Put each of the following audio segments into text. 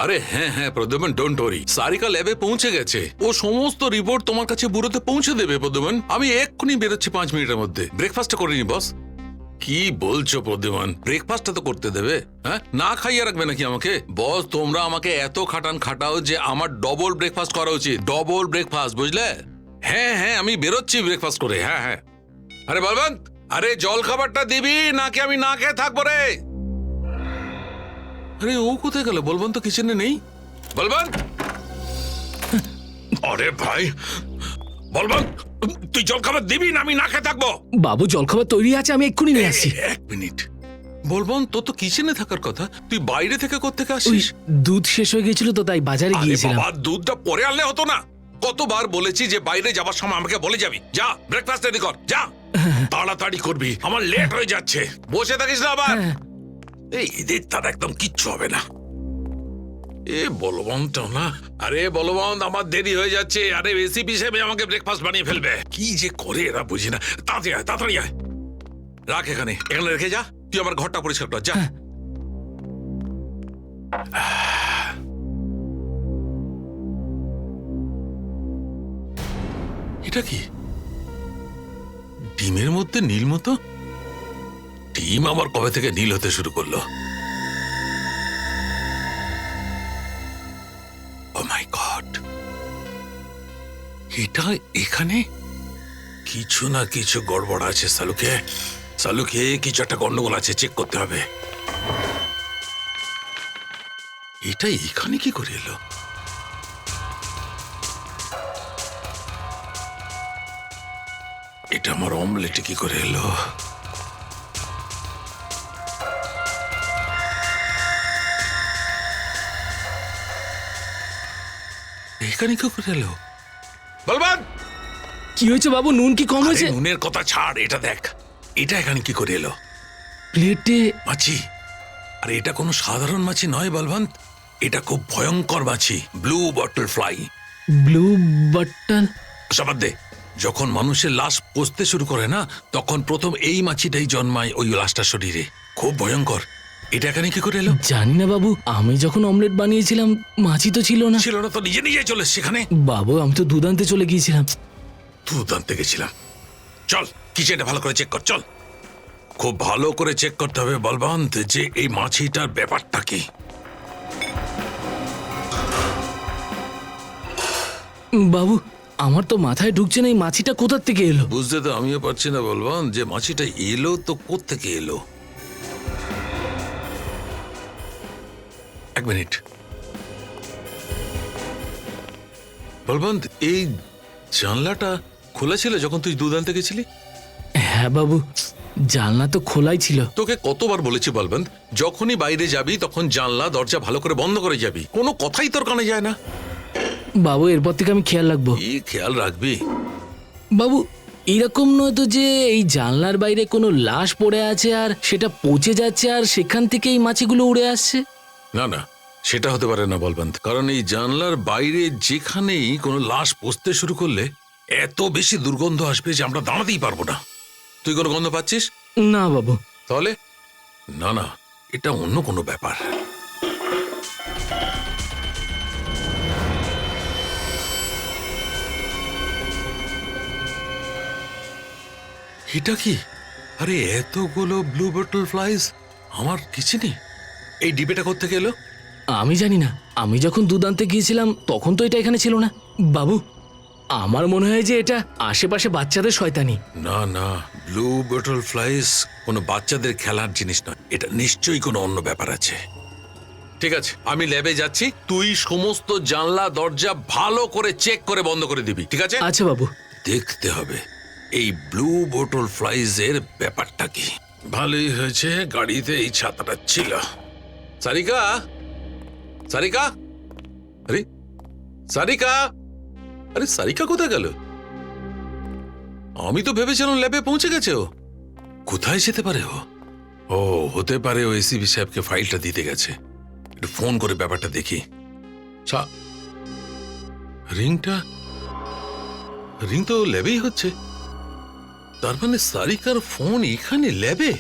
আরে হ্যাঁ হ্যাঁ প্রদ্যুমন, ডোন্ট ওয়ারি, সারিকা ল্যাবে পৌঁছে গেছে। ও সমস্ত রিপোর্ট তোমার কাছে ব্যুরোতে পৌঁছে দেবে প্রদ্যুমন। আমি এক্ষুনি বেরোচ্ছি 5 মিনিটের মধ্যে। ব্রেকফাস্টটা করিনি বস। কি বলছো প্রদ্যুমন, ব্রেকফাস্টটা তো করতে দেবে? হ্যাঁ, না খাইয়ে রাখবে নাকি আমাকে? বস তোমরা আমাকে এত খাটাও যে আমার ডবল ব্রেকফাস্ট করা উচিত, ডবল ব্রেকফাস্ট, বুঝলে? হ্যাঁ হ্যাঁ, আমি বেরোচ্ছি ব্রেকফাস্ট করে। হ্যাঁ হ্যাঁ। আরে বলবন্ত, আরে জল খাবারটা দিবি নাকি আমি না খেয়ে থাকবো রে? আরে ও কোথায় গেল? বলবন্ত তো কিচেনে নেই। বলবন্ত, আরে ভাই বলবন্ত, তুই জল খাবার দিবি না আমি না খেয়ে থাকবো? বাবু জলখাবার তৈরি আছে, আমি এক্ষুনি নিয়ে আসছি। এক মিনিট বলবন্ত, তোর তো কিচেনে থাকার কথা, তুই বাইরে থেকে কোত্থেকে ওই আসিস? দুধ শেষ হয়ে গেছিল তো তাই বাজারে আরে গিয়েছিলাম। বাবা, দুধটা পরে আনলে হতো না? কতবার বলেছি যে বাইরে যাবার সময় আমাকে বলে যাবি। যা ব্রেকফাস্ট রেডি কর, যা তাড়াতাড়ি করবি, আমার লেট হয়ে যাচ্ছে। বসে থাকিস না আবার। হ্যাঁ। এই ঈদের তার একদম কিচ্ছু হবে না। এ বলবন্ত না, আরে বলবন্ত আমার দেরি হয়ে যাচ্ছে। আরে রেসিপি হিসেবে আমাকে ব্রেকফাস্ট বানিয়ে ফেলবে। কি যে করে এরা বুঝি না। তাড়াতাড়ি আয়, তাড়াতাড়ি আয়। রাখ এখানে, এখানে রেখে যা। তুই আমার ঘরটা পরিষ্কার কর, যা। এটা কি? ডিমের মধ্যে নীল মতো? ডিম আমার কবে থেকে নীল হতে শুরু করলো? ও মাই গড, এটা এখানে কিছু না কিছু গড়বড় আছে। সালুকে, সালুকে কিছু একটা গন্ডগোল আছে, চেক করতে হবে। এটা এখানে কি করে এলো? এটা আমার অমলেটে কি করে এলো? এখানে কি করে এলো? বলবান, কি হয়েছে বাবু, নুন কি কম হয়েছে? নুনের কথা ছাড়, এটা দেখ, এটা এখানে কি করে এলো? প্লেটে মাছি। আরে এটা কোনো সাধারণ মাছি নয় বলবন্ত, এটা খুব ভয়ঙ্কর মাছি, blue bottle fly. Blue button? সবাদ দে, যখন মানুষের লাশ পচতে শুরু করে না, তখন প্রথম এই মাছিটাই জন্মায় ওই লাশটার শরীরে। খুব ভয়ঙ্কর। এটা এখানে কি করে এলো? জানি না বাবু, আমি যখন অমলেট বানিয়েছিলাম মাছি তো ছিল না। ছিল না তো নিজে নিজে চলে সেখানে? বাবু আমি তো দুধ আনতে চলে গিয়েছিলাম। দুধ আনতে গেছিলাম? চল কিচেনটা ভালো করে চেক কর, চল। খুব ভালো করে চেক করতে হবে বলবন্ত যে এই মাছিটার ব্যাপারটা কি। বাবু আমার তো মাথায় ঢুকছে না এই মাছিটা কোথার থেকে এলো। বুঝতে তো আমিও পারছি না বলবন্ত যে মাছিটা এলো তো কোত্থেকে এলো। এক মিনিট বলবন্ত, এই জানলাটা খোলা ছিল যখন তুই দুধ আনতে গেছিলি? হ্যাঁ বাবু, জানলা তো খোলাই ছিল। তোকে কতবার বলেছি বলবন্ত, যখনই বাইরে যাবি তখন জানলা দরজা ভালো করে বন্ধ করে যাবি। কোনো কথাই তোর কানে যায় না। বাবু এরপর থেকে আমি খেয়াল রাখবো। কি খেয়াল রাখবি? বাবু এরকম নয় তো যে এই জানলার বাইরে কোনো লাশ পড়ে আছে আর সেটা পচে যাচ্ছে আর সেখান থেকে এই মাছিগুলো উড়ে আসছে? না না, সেটা হতে পারে না বলবন্ত, কারণ এই জানলার বাইরে যেখানেই কোনো লাশ পচতে শুরু করলে এত বেশি দুর্গন্ধ আসবে যে আমরা দাঁড়াতেই পারবো না। তুই কোনো গন্ধ পাচ্ছিস? না বাবু। তাহলে না না, এটা অন্য কোনো ব্যাপার। এটা কি? আরে এতগুলো ব্লু বটল ফ্লাইজ আমার কিচেনে! এই ডিবেটা কোত্থেকে এলো? আমি জানি না, আমি যখন দুধ আনতে গিয়েছিলাম তখন তো এটা এখানে ছিল না। বাবু আমার মনে হয় যে এটা আশেপাশে বাচ্চাদের শয়তানি। না না, ব্লু বটল ফ্লাইজ কোনো বাচ্চাদের খেলার জিনিস নয়, এটা নিশ্চয়ই কোনো অন্য ব্যাপার আছে। ঠিক আছে, আমি ল্যাবে যাচ্ছি, তুই সমস্ত জানলা দরজা ভালো করে চেক করে বন্ধ করে দিবি, ঠিক আছে? আচ্ছা বাবু। দেখতে হবে এই ব্লু বটল ফ্লাইজ এর ব্যাপারটা কি। ভালোই হয়েছে গাড়িতে এই ছাতাটা ছিল। সারিকা, সারিকা, আরে সারিকা, আরে সারিকা কোথায় গেল? আমি তো ভেবেছিলাম ল্যাবে পৌঁছে গেছে। ও কোথায় যেতে পারে? ও হতে পারে ও এসিপি সাহেবকে ফাইলটা দিতে গেছে। একটু ফোন করে ব্যাপারটা দেখি। রিংটা, রিং তো ল্যাবেই হচ্ছে, তার মানে সারিকার ফোন এখানে ল্যাবে।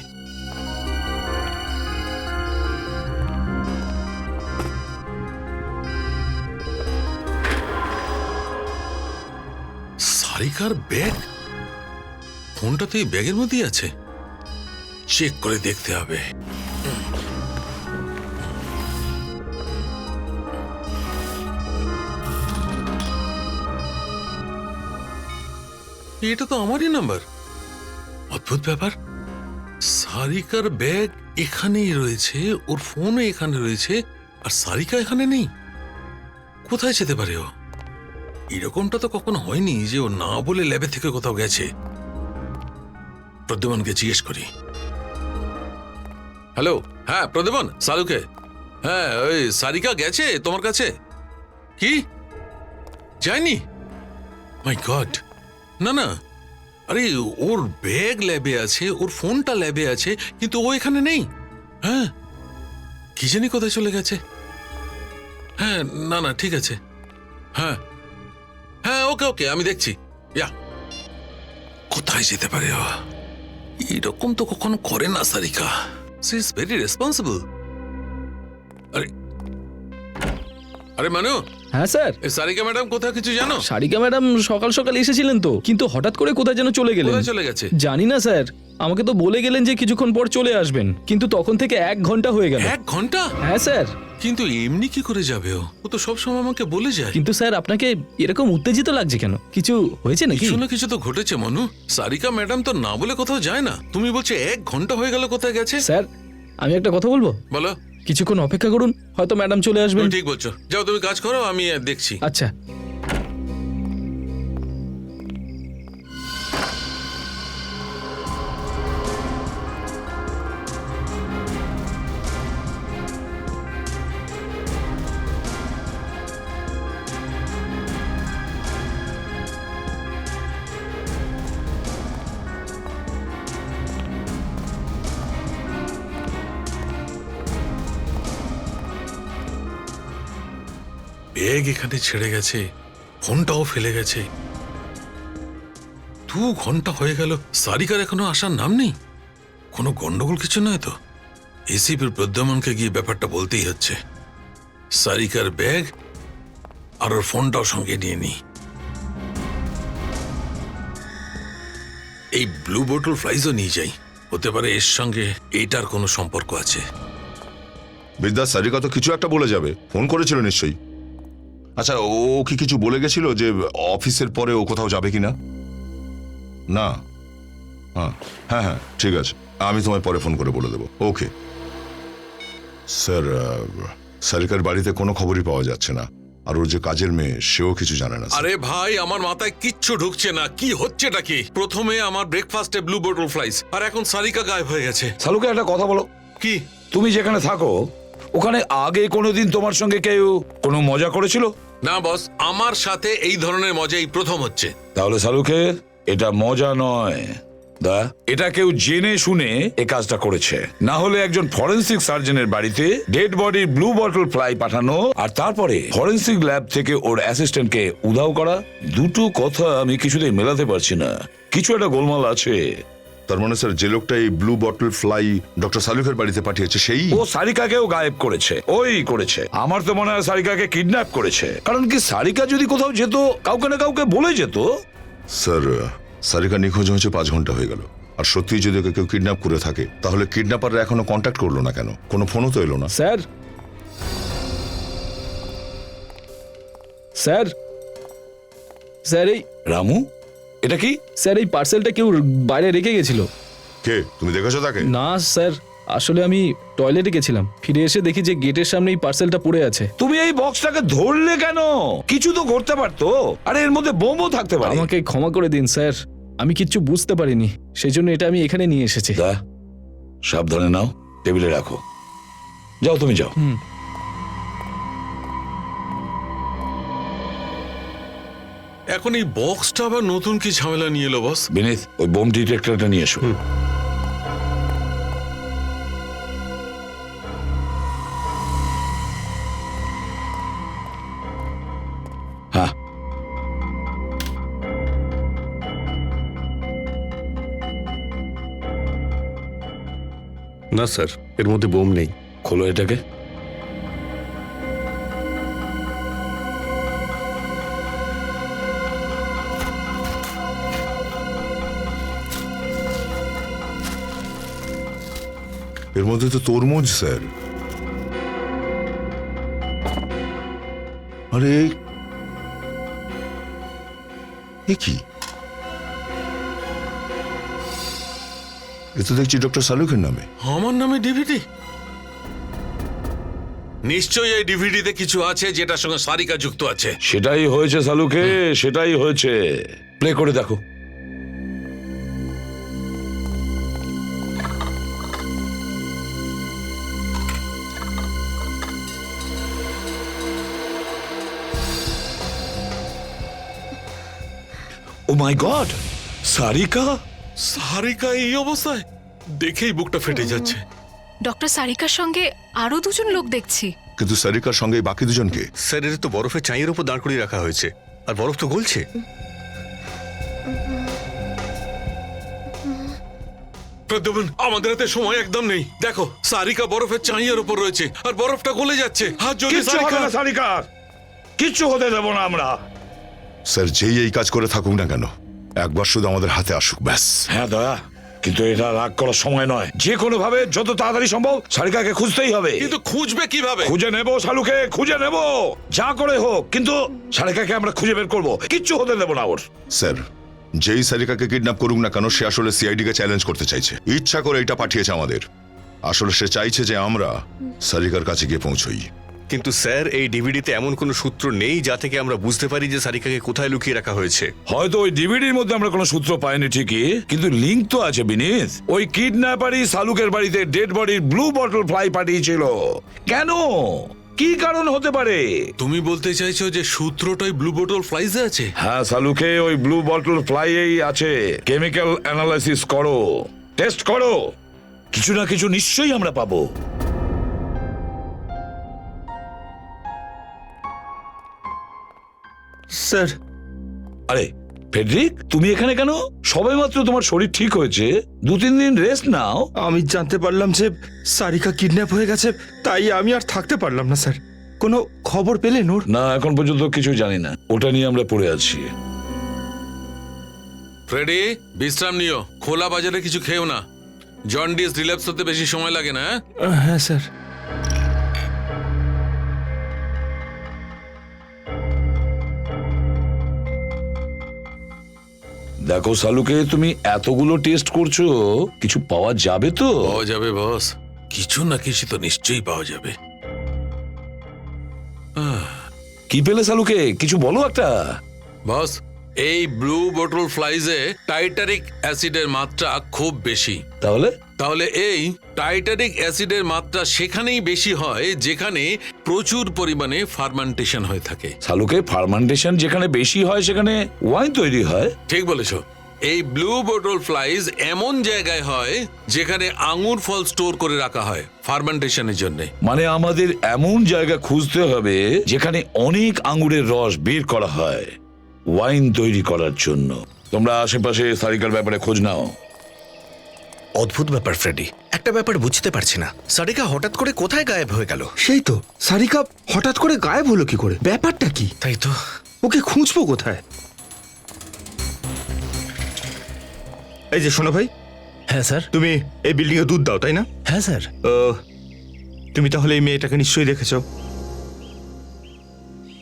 সারিকার ব্যাগ? ফোনটা তো এই ব্যাগের মধ্যেই আছে, চেক করে দেখতে হবে। এটা তো আমারই নাম্বার। অদ্ভুত ব্যাপার, সারিকার ব্যাগ এখানেই রয়েছে, ওর ফোনও এখানে রয়েছে, আর সারিকা এখানে নেই। কোথায় যেতে পারে ও? এরকমটা তো কখনো হয়নি যে ও না বলে ল্যাবে থেকে কোথাও গেছে। প্রদ্যুমনকে জিজ্ঞেস করি। হ্যালো, হ্যাঁ প্রদ্যুমন, সালুকে। হ্যাঁ, ওই সারিকা গেছে তোমার কাছে? কি যায়নি? মাই গড, না না, আরে ওর ব্যাগ ল্যাবে আছে, ওর ফোনটা ল্যাবে আছে, কিন্তু ও এখানে নেই। হ্যাঁ, কি জানি কোথায় চলে গেছে। হ্যাঁ, না না, ঠিক আছে। হ্যাঁ হ্যাঁ, ওকে ওকে, আমি দেখছি। ইয়া, কোথায় যেতে পারে ও? এরকম তো কখনো করে না Sarika. She is very responsible. আরে আরে মানু, হ্যাঁ স্যার। এই সারিকা ম্যাডাম কোথায় কিছু জানো? সারিকা ম্যাডাম সকাল সকাল এসেছিলেন তো, কিন্তু হঠাৎ করে কোথায় যেন চলে গেলেন। কোথায় চলে গেছে? জানি না স্যার, আমাকে তো বলে গেলেন যে কিছুক্ষণ পর চলে আসবেন, কিন্তু তখন থেকে 1 ঘন্টা হয়ে গেল। 1 ঘন্টা? হ্যাঁ স্যার। কিন্তু এমনি কি করে যাবে ও? ও তো সবসময় আমাকে বলে যায়। কিন্তু স্যার আপনাকে এরকম উত্তেজিত লাগছে কেন? কিছু হয়েছে নাকি? কিছু না কিছু তো ঘটেছে মনু। সারিকা ম্যাডাম তো না বলে কোথাও যায় না। তুমি বলছো 1 ঘন্টা হয়ে গেল, কোথায় গেছে? স্যার আমি একটা কথা বলবো? বলো। কিছুক্ষণ অপেক্ষা করুন, হয়তো ম্যাডাম চলে আসবেন। তুমি ঠিক বলছো, যাও তুমি কাজ করো, আমি দেখছি। আচ্ছা। ব্যাগ এখানে ছেড়ে গেছে, ফোনটাও ফেলে গেছে। 2 ঘন্টা হয়ে গেল, সারিকার এখনো আসার নাম নেই। কোনো গন্ডগোল কিছু নয় তো? এসিপির প্রদ্যুমনকে গিয়ে ব্যাপারটা বলতেই হচ্ছে। সারিকার ব্যাগ আর ওর ফোনটাও সঙ্গে নিয়ে নি। এই ব্লু বোটল ফ্লাইজও নিয়ে যাই, হতে পারে এর সঙ্গে এইটার কোনো সম্পর্ক আছে। বিদ্যা, সারিকা তো কিছু একটা বলে যাবে, ফোন করেছিল নিশ্চয়ই। আচ্ছা, ও কি কিছু বলে গেছিল যে অফিসের পরে ও কোথাও যাবে কিনা? না? হ্যাঁ হ্যাঁ হ্যাঁ, ঠিক আছে, আমি তোমায় পরে ফোন করে বলে দেবো। ওকে স্যার, সারিকার বাড়িতে কোনো খবরই পাওয়া যাচ্ছে না, আর ওর যে কাজের মেয়ে সেও কিছু জানে না। আরে ভাই, আমার মাথায় কিচ্ছু ঢুকছে না, কি হচ্ছেটা কি? প্রথমে আমার ব্রেকফাস্টে ব্লু বোটল ফ্লাইস, আর এখন সারিকা গায়েব হয়ে গেছে। সালুকে একটা কথা বলো, কি? তুমি যেখানে থাকো ওখানে আগে কোনোদিন তোমার সঙ্গে কেউ কোনো মজা করেছিল? না বস, আমার সাথে এই ধরনের মজা এই প্রথম হচ্ছে। তাহলে সালুকে এটা মজা নয়, এটা কেউ জেনে শুনে এ কাজটা করেছে। না হলে একজন ফরেন্সিক সার্জনের বাড়িতে ডেড বডির ব্লু বটল ফ্লাই পাঠানো, আর তারপরে ফরেন্সিক ল্যাব থেকে ওর অ্যাসিস্ট্যান্টকে উধাও করা, দুটো কথা আমি কিছুতেই মেলাতে পারছি না। কিছু একটা গোলমাল আছে। তার মানে স্যার, যে লোকটা এই ব্লু বটল ফ্লাই ডক্টর সালুকের বাড়িতে পাঠিয়েছে সেই ও সারিকাকেও গায়েব করেছে। ওই করেছে। আমার তো মনে হয় সারিকাকে কিডন্যাপ করেছে। কারণ কি, সারিকা যদি কোথাও যেত কাউকে না কাউকে বলে যেত। স্যার, সারিকা নিখোঁজ হয়েছে 5 ঘন্টা হয়ে গেল, আর সত্যি যদি ওকে কেউ কিডন্যাপ করে থাকে তাহলে কিডন্যাপাররা এখনো কন্ট্যাক্ট করলো না কেন? কোনো ফোনও তো এলো না। স্যার, স্যার, স্যার এই রামু, এটা কি? স্যার এই পার্সেলটা কেউ বাইরে রেখে গেছিল। কে? তুমি দেখেছো তাকে? না স্যার, আসলে আমি টয়লেটে গেছিলাম, ফিরে এসে দেখি যে গেটের সামনে এই পার্সেলটা পড়ে আছে। তুমি এই বক্সটাকে ধরলে কেন? কিছু তো করতে পারতো। আরে এর মধ্যে বোমও থাকতে পারে। আমাকে ক্ষমা করে দিন স্যার, আমি কিচ্ছু বুঝতে পারিনি, সেই জন্য এটা আমি এখানে নিয়ে এসেছি। সাবধানে নাও, টেবিলে রাখো। যাও, তুমি যাও। এখন এই বক্সটা আবার নতুন কি ঝামেলা নিয়ে এলো বস? বিনীত, ওই বোম ডিটেক্টরটা নিয়ে এসো। হ্যাঁ, না স্যার, এর মধ্যে বোম নেই। খোলো এটাকে। এর মধ্যে তো তরমুজ স্যার। আরে এ কি? এ তো দেখছি ডক্টর সালুকের নামে। আমার নামে ডিভিডি? নিশ্চয়ই এই ডিভিডিতে কিছু আছে যেটার সঙ্গে সারিকা যুক্ত আছে। সেটাই হয়েছে সালুকে, সেটাই হয়েছে। প্লে করে দেখো। ও মাই গড, সারিকা! সারিকা এই অবস্থায় দেখেই বুকটা ফেটে যাচ্ছে। ডক্টর সারিকার সঙ্গে আরো দুজন লোক দেখছি। কিন্তু সারিকার সঙ্গে এই বাকি দুজনকে? স্যার, এটা তো বরফের চাঁইয়ের উপর দাঁড় করিয়ে রাখা হয়েছে, আর বরফ তো গলছে। প্রদ্যুম্ন, আমাদের হাতে সময় একদম নেই। দেখো, সারিকা বরফের চাঁইয়ের উপর রয়েছে আর বরফটা গলে যাচ্ছে। আর যদি কিচ্ছু হবে সারিকা না সারিকার, কিচ্ছু হতে দেব না আমরা। স্যার, যেই এই কাজ করে থাকুক না কেন, একবার শুধু আমাদের হাতে আসুক ব্যাস। হ্যাঁ দয়া, কিন্তু এটা রাগ করার সময় নয়। যে কোনো ভাবে যত তাড়াতাড়ি সম্ভব সারিকাকে খুঁজতেই হবে। কিন্তু খুঁজবে কিভাবে? খুঁজে নেব শালুকে, খুঁজে নেব, যা করে হোক। কিন্তু সারিকাকে আমরা খুঁজে বের করব, কিচ্ছু হতে দেব না ওর। স্যার, যেই সারিকাকে কিডন্যাপ করুক না কেন, সে আসলে সিআইডি কে চ্যালেঞ্জ করতে চাইছে। ইচ্ছা করে এটা পাঠিয়েছে আমাদের। আসলে সে চাইছে যে আমরা সারিকার কাছে গিয়ে পৌঁছই। কিন্তু স্যার, এই ডিভিডিতে এমন কোনো সূত্র নেই যা থেকে আমরা বুঝতে পারি যে সারিকাকে কোথায় লুকিয়ে রাখা হয়েছে। হয়তো ওই ডিভিডির মধ্যে আমরা কোনো সূত্র পাইনি ঠিকই, কিন্তু লিংক তো আছে বিনীত। ওই কিডন্যাপারই সালুকের বাড়িতে ডেড বডির ব্লু বটল ফ্লাই পাঠিয়েছিল। কেন? কি কারণ হতে পারে? তুমি বলতে চাইছো যে সূত্রটাই ব্লু বোটল ফ্লাইজে আছে? হ্যাঁ সালুকে, ওই ব্লু বটল ফ্লাইয়েই আছে। কেমিক্যাল অ্যানালাইসিস করো, টেস্ট করো, কিছু না কিছু নিশ্চয়ই আমরা পাবো। স্যার, আরে ফেডরিক, তুমি এখানে কেন? সবেমাত্র তোমার শরীর ঠিক হয়েছে, 2-3 দিন রেস্ট নাও। আমি জানতে পারলাম যে সারিকা কিডন্যাপ হয়ে গেছে, তাই আমি আর থাকতে পারলাম না স্যার। কোনো খবর পেলেন ওর? না, এখন পর্যন্ত কিছু জানি না, ওটা নিয়ে আমরা পড়ে আছি। ফ্রেডি, বিশ্রাম নিও, খোলা বাজারে কিছু খেও না। জন্ডিস রিল্যাপস হতে বেশি সময় লাগে না। হ্যাঁ স্যার। দেখো সালুকে, তুমি এতগুলো টেস্ট করছো, কিছু পাওয়া যাবে তো? পাওয়া যাবে বস, কিছু না কিছু তো নিশ্চয়ই পাওয়া যাবে। কি পেলে সালুকে, কিছু বলো একটা। বস, এই ব্লু বোটল ফ্লাইজে টাইটারিক অ্যাসিডের মাত্রা খুব বেশি। তাহলে এই টাইটারিক অ্যাসিডের মাত্রা সেখানেই বেশি হয় যেখানে প্রচুর পরিমাণে ফার্মেন্টেশন হয়ে থাকে। সালুকে, ফার্মেন্টেশন যেখানে বেশি হয় সেখানে ওয়াইন তৈরি হয়। ঠিক বলেছো। এই ব্লু বোটল ফ্লাইজ এমন জায়গায় হয় যেখানে আঙুর ফল স্টোর করে রাখা হয় ফার্মেন্টেশনের জন্য। মানে আমাদের এমন জায়গা খুঁজতে হবে যেখানে অনেক আঙুরের রস বের করা হয় ওয়াইন তৈরি করার জন্য। তোমরা আশেপাশে সারিকার ব্যাপারে খোঁজ নাও। অদ্ভুত ব্যাপার ফ্রেডি, একটা ব্যাপার বুঝতে পারছি না, সারিকা হঠাৎ করে কোথায় গায়েব হয়ে গেল? সেই তো, সারিকা হঠাৎ করে গায়েব হলো কি করে? ব্যাপারটা কি? তাই তো। ওকে খুঁজবো কোথায়? এই যে শোনো ভাই। হ্যাঁ স্যার। তুমি এই বিল্ডিং এ দুধ দাও, তাই না? হ্যাঁ স্যার। তুমি তাহলে এই মেয়েটাকে নিশ্চয়ই দেখেছো।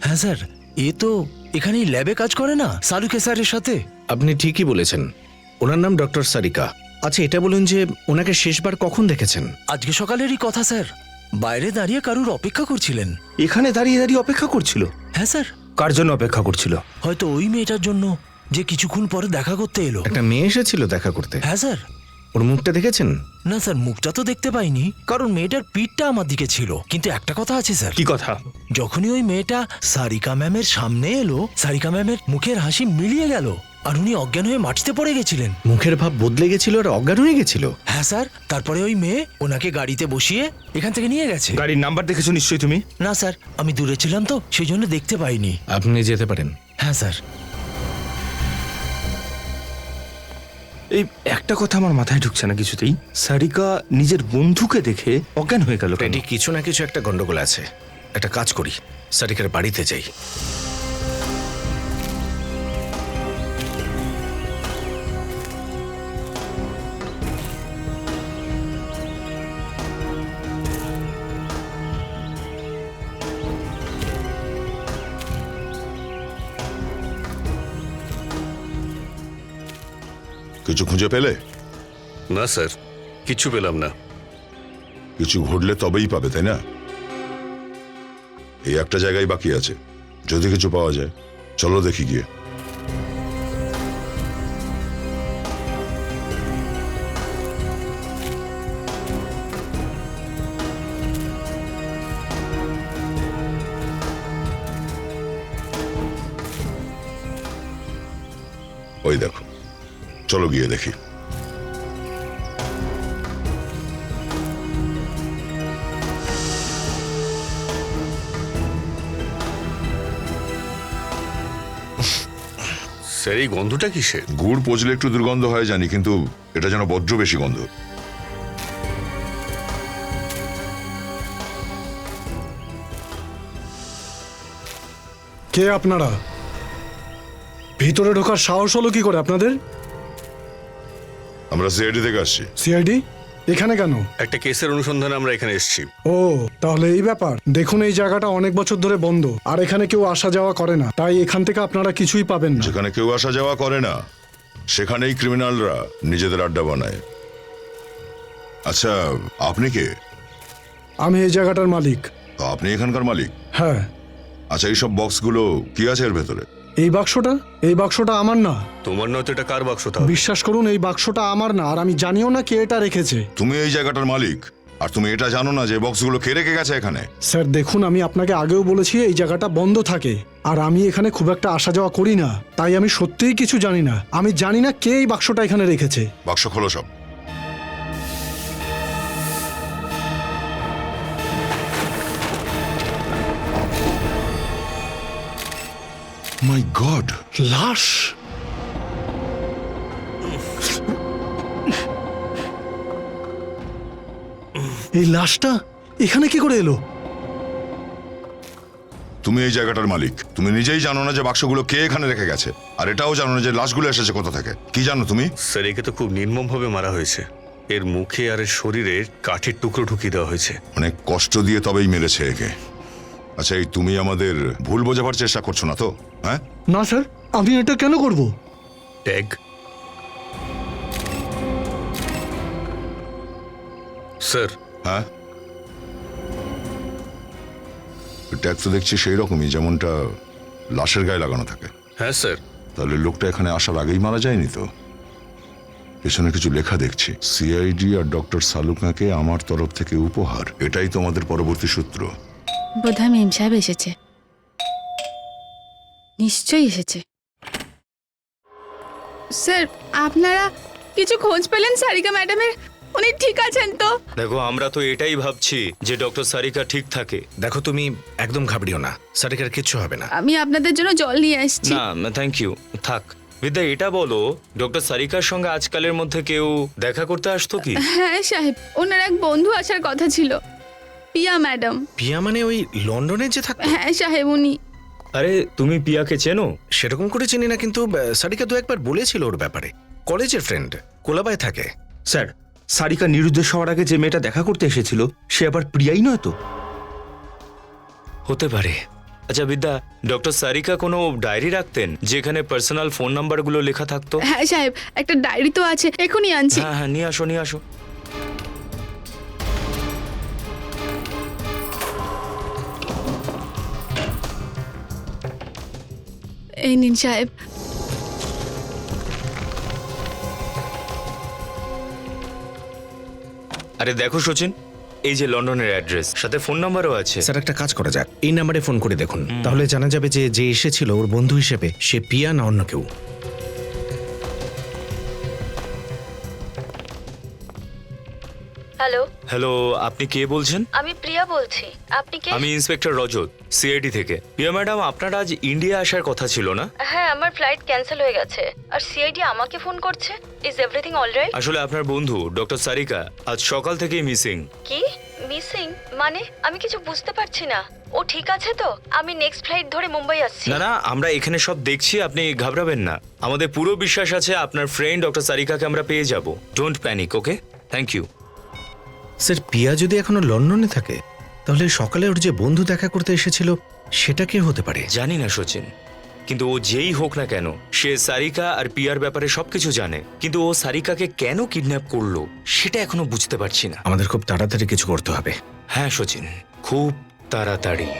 হ্যাঁ স্যার, এ তো এখানেই ল্যাবে কাজ করে না, সালুকে স্যারের সাথে। আপনি ঠিকই বলেছেন, ওনার নাম ডক্টর সারিকা। আচ্ছা, এটা বলুন যে ওনাকে শেষবার কখন দেখেছেন? আজকে সকালেরই কথা স্যার, বাইরে দাঁড়িয়ে কারুর অপেক্ষা করছিলেন। এখানে দাঁড়িয়ে দাঁড়িয়ে অপেক্ষা করছিল? হ্যাঁ স্যার। কার জন্য অপেক্ষা করছিল? হয়তো ওই মেয়েটার জন্য যে কিছুক্ষণ পরে দেখা করতে এলো। একটা মেয়ে এসেছিল দেখা করতে? হ্যাঁ স্যার। ওর মুখটা দেখেছেন? না স্যার, মুখটা তো দেখতে পাইনি, কারণ মেয়েটার পিঠটা আমার দিকে ছিল। কিন্তু একটা কথা আছে স্যার। কি কথা? যখনই ওই মেয়েটা সারিকা ম্যামের সামনে এলো, সারিকা ম্যামের মুখের হাসি মিলিয়ে গেল আর উনি অজ্ঞান হয়ে মাটিতে পড়ে গেছিলেন। মুখের ভাব বদলে গেছিল আর অজ্ঞান হয়ে গেছিল? হ্যাঁ স্যার। তারপরে ওই মেয়ে ওনাকে গাড়িতে বসিয়ে এখান থেকে নিয়ে গেছে। গাড়ির নাম্বার দেখেছো নিশ্চয়ই তুমি? না স্যার, আমি দূরে ছিলাম তো সেই জন্য দেখতে পাইনি। আপনি যেতে পারেন। হ্যাঁ স্যার। এই একটা কথা আমার মাথায় ঢুকছে না কিছুতেই। সারিকা নিজের বন্ধুকে দেখে অজ্ঞান হয়ে গেল। রেডি, কিছু না কিছু একটা গন্ডগোল আছে। একটা কাজ করি, সারিকার বাড়িতে যাই। কিছু খুঁজে পেলে? না স্যার, কিছু পেলাম না। কিছু ঘটলে তবেই পাবে, তাই না? এই একটা জায়গায় বাকি আছে, যদি কিছু পাওয়া যায় চলো দেখি গিয়ে। ওই দেখো, চলো গিয়ে দেখি। স্যার, এই গন্ধটা কিসের? গুড় পচলে একটু দুর্গন্ধ হয় জানি, কিন্তু এটা যেন বজ্র বেশি গন্ধ। কে আপনারা? ভিতরে ঢোকার সাহস হলো কি করে আপনাদের? আমরা সিআইডি থেকে আসছি। সিআইডি এখানে কেন? একটা কেসের অনুসন্ধানে আমরা এখানে এসেছি। ও, তাহলে এই ব্যাপার। দেখুন, এই জায়গাটা অনেক বছর ধরে বন্ধ, আর এখানে কেউ আসা যাওয়া করে না, তাই এখান থেকে আপনারা কিছুই পাবেন না। যেখানে কেউ আসা যাওয়া করে না সেখানেই ক্রিমিনালরা নিজেদের আড্ডা বানায়। আচ্ছা, আপনি কে? আমি এই জায়গাটার মালিক। তো আপনি এখানকার মালিক? হ্যাঁ। আচ্ছা, এইসব বক্সগুলো কি আছে এর ভেতরে? এই বাক্সটা আমার না। তোমার নয়তো এটা কার বাক্স? তাহলে বিশ্বাস করুন, এই বাক্সটা আমার না, আর আমি জানিও না কে এটা রেখেছে। তুমি এই জায়গাটার মালিক, আর তুমি এটা জানো না যে বক্সগুলো কে রেখে গেছে এখানে? স্যার দেখুন, আমি আপনাকে আগেও বলেছি এই জায়গাটা বন্ধ থাকে, আর আমি এখানে খুব একটা আসা যাওয়া করি না, তাই আমি সত্যিই কিছু জানি না। আমি জানি না কে এই বাক্সটা এখানে রেখেছে। বাক্স খোলো সব। মাই গড, লাশ! এই লাশটা এখানে কি করে এলো? তুমি এই জায়গাটার মালিক, তুমি নিজেই জানো না যে বাক্সগুলো কে এখানে রেখে গেছে, আর এটাও জানো না যে লাশগুলো এসেছে কোথা থেকে। কি জানো তুমি? স্যার, একে তো খুব নির্মমভাবে মারা হয়েছে। এর মুখে আর এর শরীরে কাঠের টুকরো ঢুকিয়ে দেওয়া হয়েছে। অনেক কষ্ট দিয়ে তবেই মেরেছে একে। আচ্ছা, এই তুমি আমাদের ভুল বোঝাবার চেষ্টা করছো না তো? হ্যাঁ? না স্যার, আমি এটা কেন করব? ট্যাগ? স্যার। হ্যাঁ, ট্যাগ তো দেখছি সেই রকমই, যেমনটা লাশের গায়ে লাগানো থাকে। হ্যাঁ স্যার। তাহলে লোকটা এখানে আসার আগেই মারা যায়নি তো? পেছনে কিছু লেখা দেখছি, সিআইডি আর ডক্টর সালুকাকে আমার তরফ থেকে উপহার। এটাই তোমাদের পরবর্তী সূত্র। বোধহয় মেম সাহেব এসেছে। নিশ্চয়ই এসেছে। স্যার, আপনারা কিছু খোঁজ পেলেন সারিকা ম্যাডামের? উনি ঠিক আছেন তো? দেখো, আমরা তো এটাই ভাবছি যে ডক্টর সারিকা ঠিক থাকে। দেখো, তুমি একদম ঘাবড়িও না, সারিকার কিচ্ছু হবে না। আমি আপনাদের জন্য জল নিয়ে আসছি। না, থ্যাংক ইউ, থাক। বিদ্যা, এটা বলো, ডক্টর সারিকার সঙ্গে আজকালের মধ্যে কেউ দেখা করতে আসতো কি? হ্যাঁ সাহেব, ওনার এক বন্ধু আসার কথা ছিল, পিয়া ম্যাডাম। পিয়া মানে ওই লন্ডনে যে থাকতো? হ্যাঁ সাহেব, উনি। আরে, তুমি পিয়াকে চেনো? সেরকম করে চিনি না, কিন্তু সারিকা দু একবার বলেছিল ওর ব্যাপারে। কলেজের ফ্রেন্ড, কোলাবায় থাকে। স্যার, সারিকা নিরুদ্দেশ হওয়ার আগে যে মেয়েটা দেখা করতে এসেছিল সে আবার প্রিয়াই নয় তো? হতে পারে। আচ্ছা বিদ্যা, ডক্টর সারিকা কোনো ডায়েরি রাখতেন যেখানে পার্সোনাল ফোন নাম্বারগুলো লেখা থাকতো? হ্যাঁ সাহেব, একটা ডায়েরি তো আছে, এখনই আনছি। হ্যাঁ, নিয়ে আসো, নিয়ে আসো। এই নিন সাহেব। আরে দেখো সচিন, এই যে লন্ডনের অ্যাড্রেস, সাথে ফোন নাম্বারও আছে। স্যার, একটা কাজ করা যাক, এই নাম্বারে ফোন করে দেখুন, তাহলে জানা যাবে যে যে এসেছিল ওর বন্ধু হিসেবে সে পিয়া না অন্য কেউ। হ্যালো। হ্যালো, আপনি কে বলছেন? আমি প্রিয়া বলছি। আপনি কে? আমি ইন্সপেক্টর রজত, সিআইডি থেকে। পিয়া ম্যাডাম, আপনার আজ ইন্ডিয়া আসার কথা ছিল না? হ্যাঁ, আমার ফ্লাইট ক্যান্সেল হয়ে গেছে, আর সিআইডি আমাকে ফোন করছে। Is everything alright? আসলে আপনার বন্ধু ডক্টর সারিকা আজ সকাল থেকেই মিসিং। কি মিসিং? মানে আমি কিছু বুঝতে পারছি না। ও ঠিক আছে তো? আমি নেক্সট ফ্লাইট ধরে মুম্বাই আসছি। না, আমরা এখানে সব দেখছি, আপনি ঘাবড়াবেন না। আমাদের পুরো বিশ্বাস আছে আপনার ফ্রেন্ড ডক্টর সারিকাকে আমরা পেয়ে যাব। Don't panic, okay? Thank you. Sir, Piya যদি এখনো লন্ডনে থাকে তাহলে সকালে ওর যে বন্ধু দেখা করতে এসেছিল সেটা কে হতে পারে? জানি না সচিন, কিন্তু ও যেই হোক না কেন, সে সারিকা আর পিয়ার ব্যাপারে সবকিছু জানে, কিন্তু ও সারিকাকে কেন কিডন্যাপ করলো সেটা এখনো বুঝতে পারছি না। আমাদের খুব তাড়াতাড়ি কিছু করতে হবে। হ্যাঁ সচিন, খুব তাড়াতাড়ি।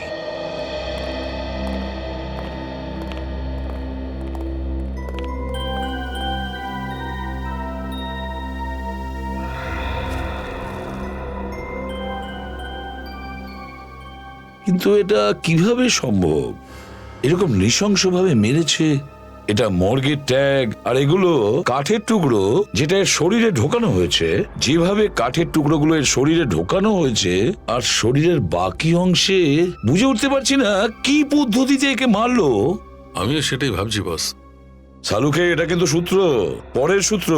কিন্তু এটা কিভাবে সম্ভব? এরকম নৃশংসভাবে মেরেছে। এটা মর্গের ট্যাগ, আর এগুলো কাঠের টুকরো যেটা এর শরীরে ঢোকানো হয়েছে। যেভাবে কাঠের টুকরোগুলো এর শরীরে ঢোকানো হয়েছে আর শরীরের বাকি অংশে, বুঝে উঠতে পারছি না কি পদ্ধতিতে একে মারলো। আমিও সেটাই ভাবছি বস। সালুকে, এটা কিন্তু সূত্র, পরের সূত্র।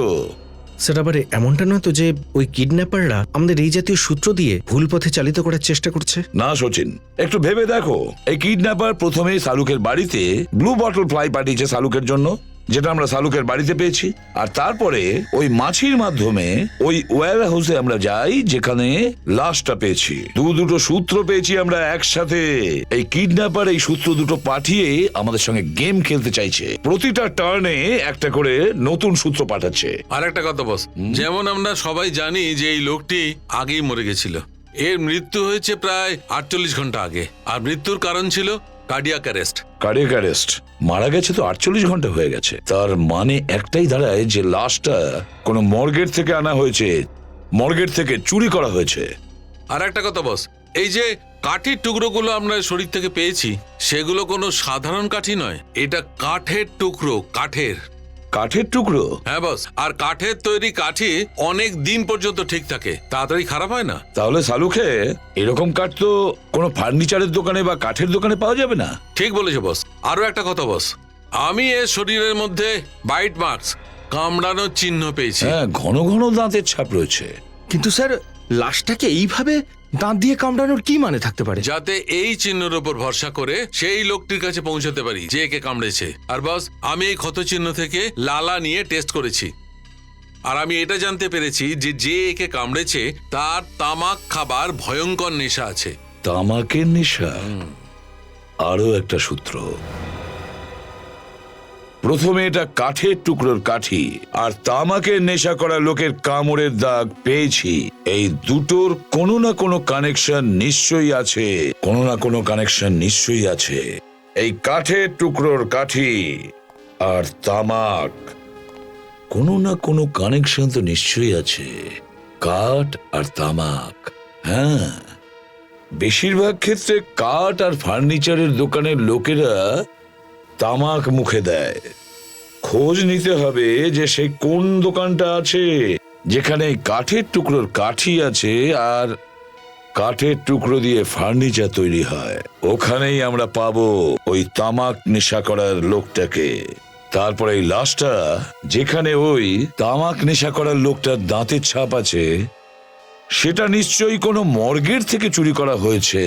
স্যার, আবার এমনটা নয় তো যে ওই কিডন্যাপাররা আমাদের এই জাতীয় সূত্র দিয়ে ভুল পথে চালিত করার চেষ্টা করছে? না সচিন, একটু ভেবে দেখো। এই কিডন্যাপার প্রথমে সালুকের বাড়িতে ব্লু বটল ফ্লাই পাঠিয়েছে সালুকের জন্য, যেটা আমরা সালুকের বাড়িতে পেয়েছি। আর তারপরে ওই মাছির মাধ্যমে ওই ওয়্যার হাউসে আমরা যাই, যেখানে লাশটা পেয়েছি। দুটো সূত্র পেয়েছি আমরা একসাথে। এই কিডন্যাপার এই সূত্র দুটো পাঠিয়ে আমাদের সঙ্গে গেম খেলতে চাইছে। প্রতিটা টার্নে একটা করে নতুন সূত্র পাঠাচ্ছে। আর একটা কথা বস, যেমন আমরা সবাই জানি যে এই লোকটি আগেই মরে গেছিল। এর মৃত্যু হয়েছে প্রায় 48 ঘন্টা আগে, আর মৃত্যুর কারণ ছিল কার্ডিয়াক অ্যারেস্ট। Cardiac arrest? মারা গেছে তো 48 ঘন্টা হয়ে গেছে। তার মানে একটাই দাঁড়ায় যে লাশটা কোনো মর্গের থেকে আনা হয়েছে, মর্গের থেকে চুরি করা হয়েছে। আর একটা কথা বস, এই যে কাঠের টুকরোগুলো আমরা শরীর থেকে পেয়েছি, সেগুলো কোনো সাধারণ কাঠি নয়। এটা কাঠের টুকরো, কাঠের। কাঠের টুকরো? হ্যাঁ বস, আর কাঠের তৈরি কাঠি অনেক দিন পর্যন্ত ঠিক থাকে, তাড়াতাড়ি খারাপ হয় না। তাহলে সালুকে, এরকম কাঠ তো কোনো ফার্নিচারের দোকানে বা কাঠের দোকানে পাওয়া যাবে না। ঠিক বলেছো বস। আরো একটা কথা বস, আমি এর শরীরের মধ্যে বাইট মার্কস, কামড়ানোর চিহ্ন পেয়েছি। হ্যাঁ, ঘন ঘন দাঁতের ছাপ রয়েছে। কিন্তু স্যার, লাশটাকে এইভাবে দাঁত দিয়ে কামড়ানোর কি মানে থাকতে পারে? যাতে এই চিহ্নের উপর ভরসা করে সেই লোকটির কাছে পৌঁছাতে পারি যে একে কামড়েছে। আর বস, আমি এই ক্ষত চিহ্ন থেকে লালা নিয়ে টেস্ট করেছি, আর আমি এটা জানতে পেরেছি যে যে একে কামড়েছে তার তামাক খাবার ভয়ঙ্কর নেশা আছে। তামাকের নেশা? আরো একটা সূত্র। প্রথমে এটা কাঠের টুকরোর কাঠি, আর তামাকের নেশা করা লোকের কামড়ের দাগ পেয়েছি। এই দুটোর কোনো না কোনো কানেকশন নিশ্চয়ই আছে, কোনো না কোনো কানেকশন নিশ্চয়ই আছে। এই কাঠের টুকরোর কাঠি আর তামাক, কোনো না কোনো কানেকশন তো নিশ্চয়ই আছে। কাঠ আর তামাক। হ্যাঁ, বেশিরভাগ ক্ষেত্রে কাঠ আর ফার্নিচারের দোকানের লোকেরা তামাক মুখে দেয়। খোঁজ নিতে হবে যে সেই কোন দোকানটা আছে যেখানে কাঠের টুকরোর কাঠি আছে আর কাঠের টুকরো দিয়ে ফার্নিচার তৈরি হয়। ওখানেই আমরা পাবো ওই তামাক নেশা করার লোকটাকে। তারপর এই লাশটা, যেখানে ওই তামাক নেশা করার লোকটার দাঁতের ছাপ আছে, সেটা নিশ্চয়ই কোনো মর্গের থেকে চুরি করা হয়েছে।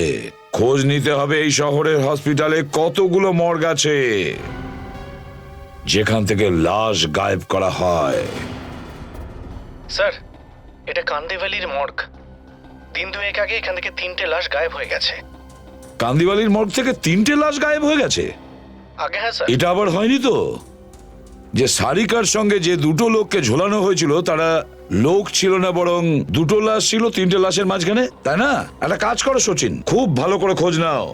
খোঁজ নিতে হবে এই শহরের হসপিটালে কতগুলো মর্গ আছে যেখান থেকে লাশ গায়েব করা হয়। স্যার, এটা কান্দিভালির মর্গ। দিন দুয়েক আগে এখান থেকে 3টে লাশ গায়েব হয়ে গেছে। কান্দিবালির মর্গ থেকে 3টে লাশ গায়েব হয়ে গেছে? আগে হ্যাঁ স্যার। এটা আবার হয়নি তো যে সারিকার সঙ্গে যে দুটো লোককে ঝোলানো হয়েছিল তারা লোক ছিল না, বরং দুটো লাশ ছিল 3টে লাশের মাঝখানে, তাই না? একটা কাজ করো সচিন, খুব ভালো করে খোঁজ নাও।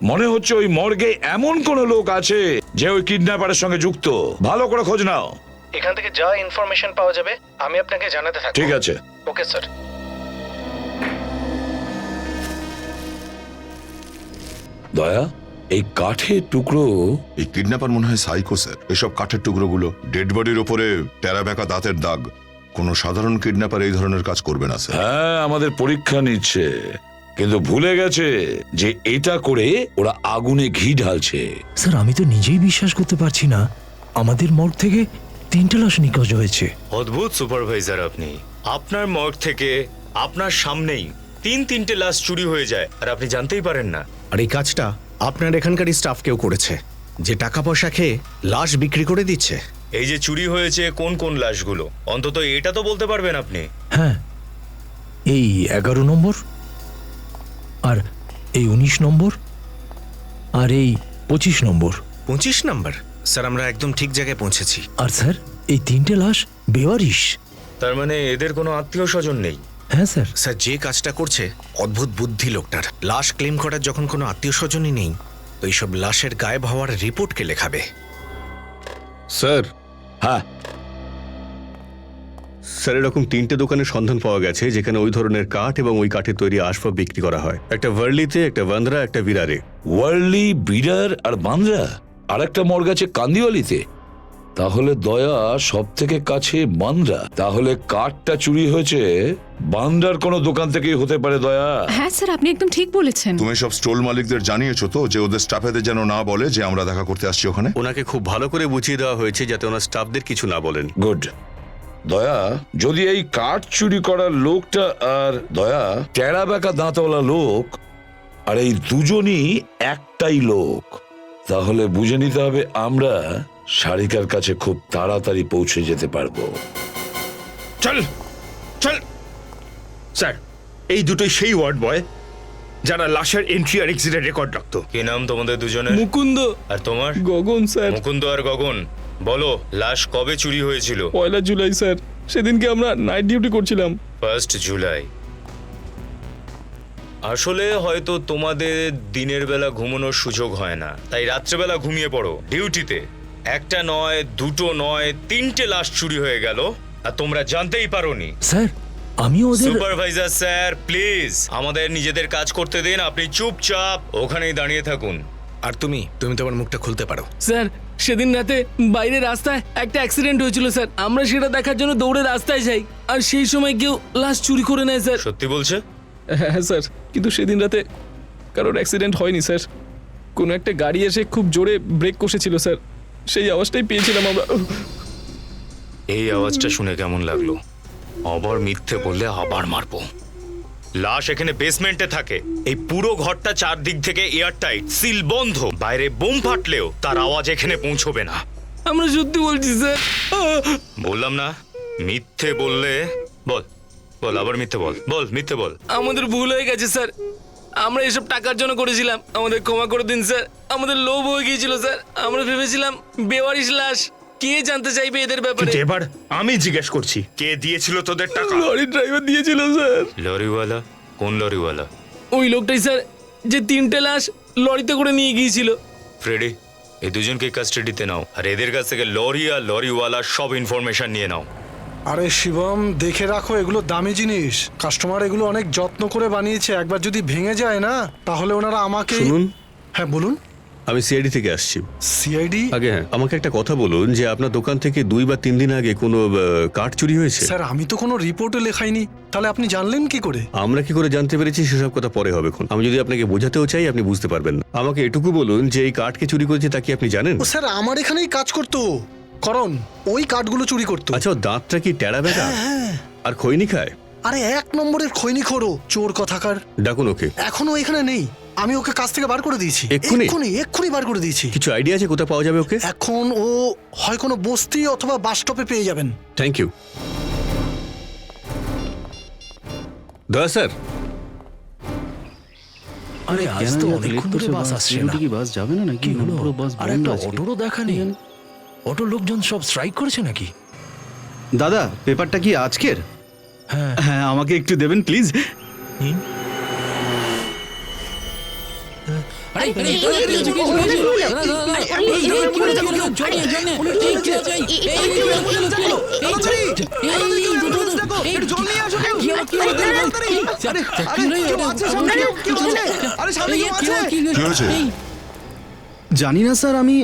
মনে হচ্ছে ওই মর্গে এমন কোন লোক আছে যে ওই কিডন্যাপারের সঙ্গে যুক্ত। ভালো করে খোঁজ নাও। এখান থেকে যা ইনফরমেশন পাওয়া যাবে আমি আপনাকে জানাতে থাকবো। ঠিক আছে। Okay sir. দয়া, এই কাঠের টুকরো, এই কিডন্যাপার মনে হয় সাইকো স্যার। এসব কাঠের টুকরোগুলো, ডেড বডির ওপরে টেরা বেঁকা দাঁতের দাগ, কোনো সাধারণ কিডন্যাপার এই ধরনের কাজ করবে না স্যার। হ্যাঁ, আমাদের পরীক্ষা নিচ্ছে, কিন্তু ভুলে গেছে যে এটা করে ওরা আগুনে ঘি ঢালছে। স্যার, আমি তো নিজেই বিশ্বাস করতে পারছি না আমাদের মর্গ থেকে 3টে লাশ নিখোঁজ হয়েছে। অদ্ভুত সুপারভাইজার আপনি। আপনার মর্গ থেকে আপনার সামনেই 3টে লাশ চুরি হয়ে যায় আর আপনি জানতেই পারেন না। আর এই কাজটা আপনার এখানকার স্টাফ কেউ করেছে, যে টাকা পয়সা খেয়ে লাশ বিক্রি করে দিচ্ছে। এই যে চুরি হয়েছে কোন কোন লাশগুলো, অন্তত এটা তো বলতে পারবেন আপনি? হ্যাঁ, এই 11 নম্বর, আর এই 19 নম্বর, আর এই 25 নম্বর। 25 নাম্বার? স্যার আমরা একদম ঠিক জায়গায় পৌঁছেছি। আর স্যার এই 3টে লাশ বেওয়ারিশ। তার মানে এদের কোনো আত্মীয় স্বজন নেই? হ্যাঁ স্যার। স্যার যে কাজটা করছে অদ্ভুত বুদ্ধি লোকটার। লাশ ক্লেম করার যখন কোনো আত্মীয় স্বজনই নেই, তো এইসব লাশের গায়েব হওয়ার রিপোর্ট কে লেখাবে? স্যার, হ্যাঁ, স্যার এরকম 3টে দোকানের সন্ধান পাওয়া গেছে যেখানে ওই ধরনের কাঠ এবং ওই কাঠের তৈরি আসবাব বিক্রি করা হয়। একটা ভার্লিতে, একটা বান্দ্রা, একটা বিরারে। ওয়ার্লি, বিডার আর বান্দ্রা, আর একটা মর্গ আছে কান্দিওয়ালিতে। তাহলে দয়া সব থেকে কাছে বান্দ্রা। তাহলে কাঠটা চুরি হয়েছে বান্দ্রার কোনো দোকান থেকেই হতে পারে দয়া। হ্যাঁ স্যার, আপনি একদম ঠিক বলেছেন। তুমি সব স্টল মালিকদের জানিয়েছো তো যে ওদের স্টাফেদের যেন না বলে যে আমরা দেখা করতে আসছি ওখানে? ওনাকে খুব ভালো করে বুঝিয়ে দেওয়া হয়েছে যাতে ওনার স্টাফদের কিছু না বলেন। গুড। দয়া, যদি এই কাঠ চুরি করার লোকটা আর দয়া টেরা বেঁকা দাঁতওয়ালা লোক, আর এই দুজনই একটাই লোক, তাহলে বুঝে নিতে হবে আমরা সারিকার কাছে খুব তাড়াতাড়ি পৌঁছে যেতে পারবো। চল চল। স্যার, এই দুটোই সেই ওয়ার্ড বয় যারা লাশের এন্ট্রি আর এক্সিটের রেকর্ড রাখতো। কি নাম তোমাদের দুজনের? মুকুন্দ আর তোমার? গগন স্যার। মুকুন্দ আর গগন, বলো লাশ কবে চুরি হয়েছিল? 1 জুলাই স্যার। সেদিনকে আমরা নাইট ডিউটি করছিলাম। 1 জুলাই। আসলে হয়তো তোমাদের দিনের বেলা ঘুমানোর সুযোগ হয় না, তাই রাত্রেবেলা ঘুমিয়ে পড়ো ডিউটিতে। একটা নয়, দুটো নয়, 3টে লাশ চুরি হয়ে গেল আর তোমরা জানতেই পারোনি। স্যার আমি ওদের সুপারভাইজার স্যার, প্লিজ আমাদের নিজেদের কাজ করতে দিন। আপনি চুপচাপ ওখানেই দাঁড়িয়ে থাকুন। আর তুমি তোমার মুখটা খুলতে পারো। স্যার সেদিন রাতে বাইরে রাস্তায় একটা অ্যাক্সিডেন্ট হয়েছিল স্যার। আমরা সেটা দেখার জন্য দৌড়ে রাস্তায় যাই, আর সেই সময় কেউ লাশ চুরি করে নেয় স্যার। সত্যি বলছে? হ্যাঁ স্যার, কিন্তু সেদিন রাতে কারোর অ্যাক্সিডেন্ট হয়নি স্যার। কোনো একটা গাড়ি এসে খুব জোরে ব্রেক কষেছিল স্যার, সেই আওয়াজটাই পেয়েছিলাম আমরা। এই আওয়াজটা শুনে কেমন লাগলো? আবার মিথ্যে বললে আবার মারবো। লাশ এখানে বেসমেন্টে থাকে। এই পুরো ঘরটা চারদিক থেকে এয়ারটাইট, সিল বন্ধ। বাইরে বোম ফাটলেও তার আওয়াজ এখানে পৌঁছবে না। আমরা সত্যি বলছি স্যার। বললাম না মিথ্যে বললে। বল বল, আবার মিথ্যে বল, বল মিথ্যে বল। আমাদের ভুল হয়ে গেছে স্যার, আমরা এসব টাকার জন্য করেছিলাম, আমাদের ক্ষমা করে দিন স্যার। আমাদের লোভ হয়ে গিয়েছিল স্যার, আমরা ভেবেছিলাম বেওয়ারিশ লাশ। কে জানতে চাইবে এদের ব্যাপারে? এবার আমি জিজ্ঞেস করছি, কে দিয়েছিল তোদের টাকা? লরি ড্রাইভার দিয়েছিল স্যার। লরিওয়ালা? কোন লরিওয়ালা? ওই লোকটাই স্যার, যে 3টে লাশ লরিতে করে নিয়ে গিয়েছিল। ফ্রেডি, এই দুজনকে কাস্টাডিতে নাও, আর এদের কাছ থেকে লরি আর লরিওয়ালা সব ইনফরমেশন নিয়ে নাও। আরে শিবম, দেখে রাখো, এগুলো দামি জিনিস। কাস্টমার এগুলো অনেক যত্ন করে বানিয়েছে, একবার যদি ভেঙে যায় না তাহলে ওনারা আমাকে। শুনুন। হ্যাঁ বলুন। আমি সিআইডি থেকে আসছি। সিআইডি? আগে হ্যাঁ, আমাকে একটা কথা বলুন যে আপনার দোকান থেকে 2 বা 3 দিন আগে কোনো কাঠ চুরি হয়েছে? স্যার আমি তো কোনো রিপোর্টে লেখাইনি, তাহলে আপনি জানলেন কি করে? আমরা কি করে জানতে পেরেছি সেসব কথা পরে হবে। আমি যদি আপনাকে বোঝাতেও চাই আপনি বুঝতে পারবেন না। আমাকে এটুকু বলুন যে এই কাঠকে চুরি করেছে তা কি আপনি জানেন? ও স্যার, আমার এখানেই কাজ করতো করণ, ওই কাঠগুলো চুরি করতো। আচ্ছা, ওর দাঁতটা কি টেরা বেঁকা আর খৈনি খায়? আরে 1 নম্বরের খৈনিখোরো, চোর কথাকার। ডাকুন ওকে। এখনো এখানে নেই, আমি ওকে কাজ থেকে বার করে দিয়েছি। এক্ষুনি? এক্ষুনি বার করে দিয়েছি। কিছু আইডিয়া আছে কোথায় পাওয়া যাবে ওকে? এখন ও হয় কোনো বস্তি অথবা বাস স্টপে পেয়ে যাবেন। Thank you. দয়া স্যার। আরে আজ তো অনেকক্ষণ ধরে বাস আসছে না। কি বাস যাবে না নাকি? পুরো বাস বন্ধ আছে। আর একটা অটোরও দেখা নেই। অটো লোকজন সব স্ট্রাইক করেছে নাকি? দাদা, পেপারটা কি আজকের? হ্যাঁ হ্যাঁ, আমাকে একটু দেবেন প্লিজ। জানি না স্যার, আমি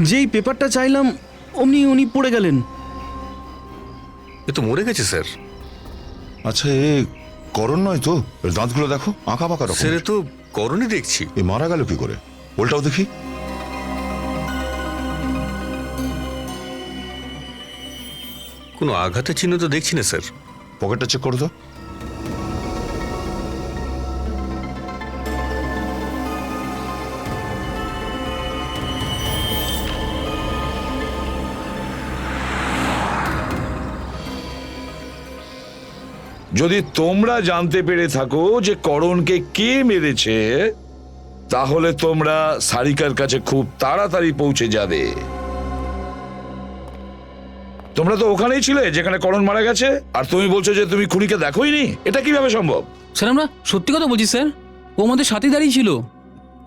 যেই পেপারটা চাইলাম অমনি উনি পড়ে গেলেন। এ তো মরে গেছে স্যার। আচ্ছা, এ করণ নয় তো? এর দাঁতগুলো দেখো, আঁকা বাঁকা রকম। স্যার এ তো করণই দেখছি। এ মারা গেল কি করে? ওলটাও দেখি। কোনো আঘাতের চিহ্ন তো দেখছি না স্যার। পকেটটা চেক করো তো। যদি তোমরা জানতে পেরে থাকো যে করণকে কে মেরেছে, তাহলে তোমরা সারিকার কাছে খুব তাড়াতাড়ি পৌঁছে যাবে। তোমরা তো ওখানেই ছিলে যেখানে করণ মারা গেছে, আর তুমি বলছো যে তুমি খুনিকে দেখোইনি। এটা কিভাবে সম্ভব? স্যার আমরা সত্যি কথা বলছি স্যার, ও আমাদের সাথে দাঁড়িয়ে ছিল,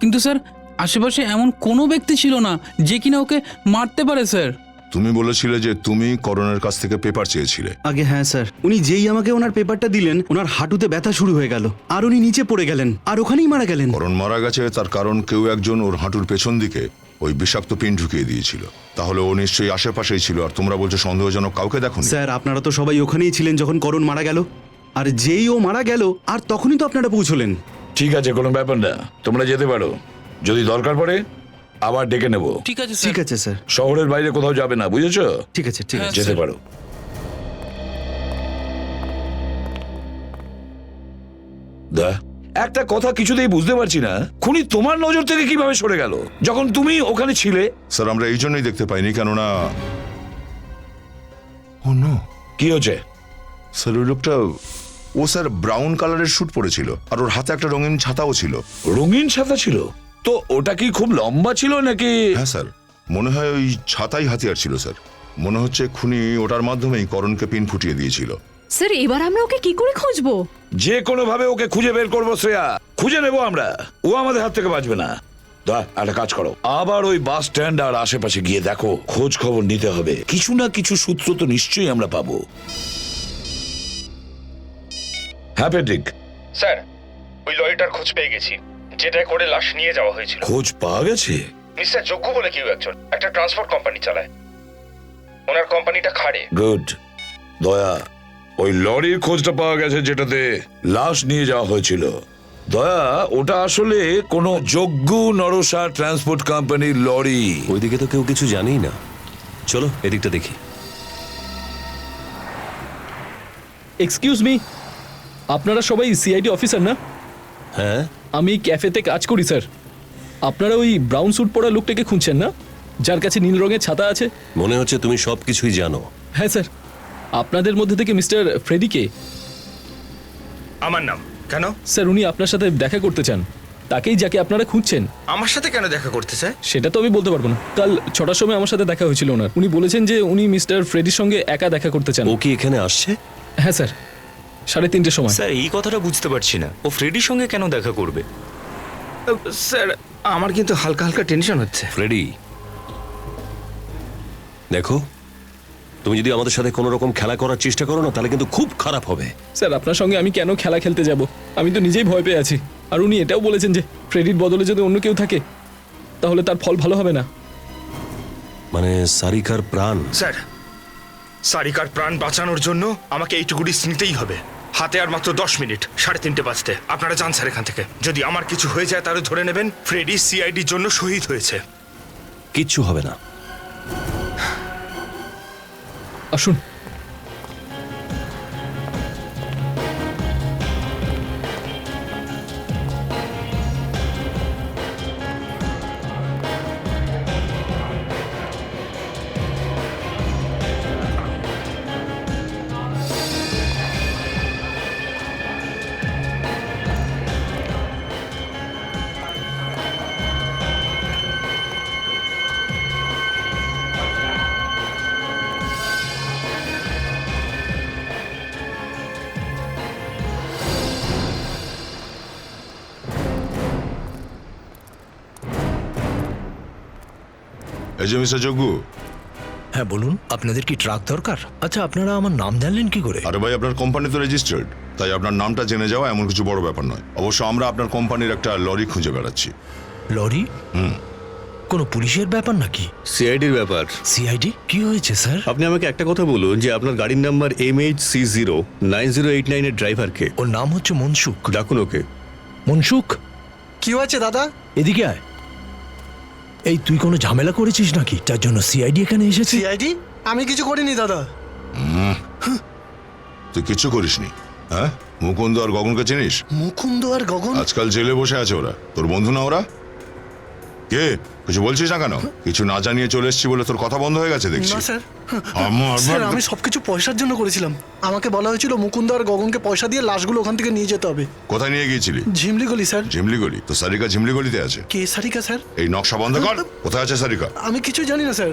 কিন্তু স্যার আশেপাশে এমন কোনো ব্যক্তি ছিল না যে কিনা ওকে মারতে পারে স্যার। তুমি বলেছিলে যে তুমি করণের কাছ থেকে পেপার চেয়েছিলে। আগে হ্যাঁ স্যার, উনি যেই আমাকে ওনার পেপারটা দিলেন ওনার হাঁটুতে ব্যথা শুরু হয়ে গেল আর উনি নিচে পড়ে গেলেন আর ওখানেই মারা গেলেন। করণ মারা গেছে তার কারণ কেউ একজন ওর হাঁটুর পেছন দিকে ওই বিষাক্ত পিন ঢুকিয়ে দিয়েছিল। তাহলে ও নিশ্চয়ই আশেপাশেই ছিল, আর তোমরা বলছো সন্দেহজনক কাউকে দেখোনি। স্যার আপনারা তো সবাই ওখানেই ছিলেন যখন করণ মারা গেল, আর যেই ও মারা গেল আর তখনই তো আপনারা পৌঁছলেন। ঠিক আছে, কোনো ব্যাপার না, তোমরা যেতে পারো। যদি দরকার পড়ে আবার ডেকে নেব। ঠিক আছে ঠিক আছে স্যার। শহরের বাইরে কোথাও যাবে না, বুঝেছো? ঠিক আছে ঠিক আছে। যেতে পারো। দা, একটা কথা কিছুতেই বুঝতে পারছি না, খুনি তোমার নজর থেকে কিভাবে সরে গেল যখন তুমি ওখানে ছিলে? স্যার আমরা এই জন্যই দেখতে পাইনি, কেননা ও নো। কি হচ্ছে? স্যার ওই লোকটা, ও স্যার ব্রাউন কালারের স্যুট পরেছিল আর ওর হাতে একটা রঙিন ছাতাও ছিল। রঙিন ছাতা ছিল? তো ওটা কি খুব লম্বা ছিল নাকি? হ্যাঁ স্যার, মনে হয় ওই ছাতাই হাতিয়ার ছিল স্যার। মনে হচ্ছে খুনি ওটার মাধ্যমেই করণকে পিন ফুটিয়ে দিয়েছিল। স্যার এবার আমরা ওকে কি করে খুঁজবো? যে কোনো ভাবে ওকে খুঁজে বের করবো শ্রেয়া, খুঁজে নেবো আমরা, ও আমাদের হাত থেকে বাঁচবে না। দা, একটা কাজ করো, আবার ওই বাস স্ট্যান্ড আর আশেপাশে গিয়ে দেখো, খোঁজ খবর নিতে হবে, কিছু না কিছু সূত্র তো নিশ্চয়ই আমরা পাবো। হ্যাঁ প্যাট্রিক। স্যার ওই লরিটার খোঁজ পেয়ে গেছি, যেটা করে লাশ নিয়ে যাওয়া হয়েছিল। খোঁজ পাওয়া গেছে? মিস্টার যোগ্য বলে কেউ একজন একটা ট্রান্সপোর্ট কোম্পানি চালায়, ওনার কোম্পানিটা খাড়ে। গুড। দয়া, ওই লরির খোঁজটা পাওয়া গেছে যেটাতে লাশ নিয়ে যাওয়া হয়েছিল। দয়া, ওটা আসলে কোনো যজ্ঞ নরসা ট্রান্সপোর্ট কোম্পানির লরি। ওইদিকে তো কেউ কিছু জানেই না, চলো এদিকটা দেখি। এক্সকিউজ মি, আপনারা সবাই সিআইডি অফিসার না? হ্যাঁ, আমি ক্যাফেতে কাজ করি স্যার। আপনারা ওই ব্রাউন স্যুট পরা লোকটাকে খুঁজছেন না, যার কাছে নীল রঙের ছাতা আছে? মনে হচ্ছে তুমি সব কিছুই জানো। হ্যাঁ স্যার। আপনাদের মধ্যে থেকে মিস্টার ফ্রেডিকে? আমার নাম। কেন? স্যার উনি আপনার সাথে দেখা করতে চান, তাকেই যাকে আপনারা খুঁজছেন। আমার সাথে কেন দেখা করতে চায়? সেটা তো আমি বলতে পারবো না। কাল 6টার সময় আমার সাথে দেখা হয়েছিল ওনার। উনি বলেছেন যে উনি মিস্টার ফ্রেডির সঙ্গে একা দেখা করতে চান। ও কি এখানে আসছে? হ্যাঁ স্যার, 3:30 সময়। স্যার এই কথাটা বুঝতে পারছি না, ও ফ্রেডির সঙ্গে কেন দেখা করবে? স্যার আমার কিন্তু হালকা হালকা টেনশন হচ্ছে। ফ্রেডি, দেখো, তুমি যদি আমাদের সাথে কোনো রকম খেলা করার চেষ্টা করো না, তাহলে কিন্তু খুব খারাপ হবে। স্যার আপনার সঙ্গে আমি কেন খেলা খেলতে যাব? আমি তো নিজেই ভয় পেয়ে আছি। আর উনি এটাও বলেছেন যে ফ্রেডির বদলে যদি অন্য কেউ থাকে তাহলে তার ফল ভালো হবে না। মানে সারিকার প্রাণ? স্যার সারিকার প্রাণ বাঁচানোর জন্য আমাকে এইটুকু রিস্ক নিতেই হবে। হাতে আর মাত্র 10 মিনিট, 3:30 বাজতে। আপনারা যান স্যার এখান থেকে। যদি আমার কিছু হয়ে যায় তাহলে ধরে নেবেন ফ্রেডি সিআইডির জন্য শহীদ হয়েছে। কিচ্ছু হবে না। আসুন। এই যে মিস্টার যোগ্য। হ্যাঁ বলুন, আপনাদের কি ট্রাক দরকার? আচ্ছা, আপনারা আমার নাম জানলেন কি করে? আরে ভাই, আপনার কোম্পানি তো রেজিস্টার্ড, তাই আপনার নামটা জেনে যাওয়া এমন কিছু বড় ব্যাপার নয়। অবশ্য আমরা আপনার কোম্পানির একটা লরি খুঁজে বেড়াচ্ছি। লরি? কোনো পুলিশের ব্যাপার নাকি? সিআইডির ব্যাপার। সিআইডি? কি হয়েছে স্যার? আপনি আমাকে একটা কথা বলুন যে আপনার গাড়ির নাম্বার MHC09089 এর ড্রাইভারকে? ওর নাম হচ্ছে মনসুখ। ডাকুন ওকে। মনসুখ, কি হয়েছে দাদা? এদিকে আয়। এই তুই কোনো ঝামেলা করেছিস নাকি যার জন্য সিআইডি এখানে এসেছে? সিআইডি? আমি কিছু করিনি দাদা। তুই কিচ্ছু করিসনি? হ্যাঁ, মুকুন্দ আর গগনকে চিনিস? মুকুন্দ আর গগন? আজকাল জেলে বসে আছে ওরা। তোর বন্ধু না ওরা? কে কিছু বলছিস না কেন? কিছু না জানিয়ে চলে এসেছি বলে তোর কথা বন্ধ হয়ে গেছে দেখছি। না স্যার, আমার স্যার আমি সবকিছু পয়সার জন্য করেছিলাম। আমাকে বলা হয়েছিল মুকুন্দ আর গগনকে পয়সা দিয়ে লাশগুলো ওখান থেকে নিয়ে যেতে হবে। কোথায় নিয়ে গিয়েছিলি? ঝিমলিগলি স্যার। ঝিমলিগলি? তো সারিকা ঝিমলিগলিতে আছে। কে সারিকা স্যার? এই নকশা বন্ধ কর। কোথায় আছে সারিকা? আমি কিছু জানি না স্যার।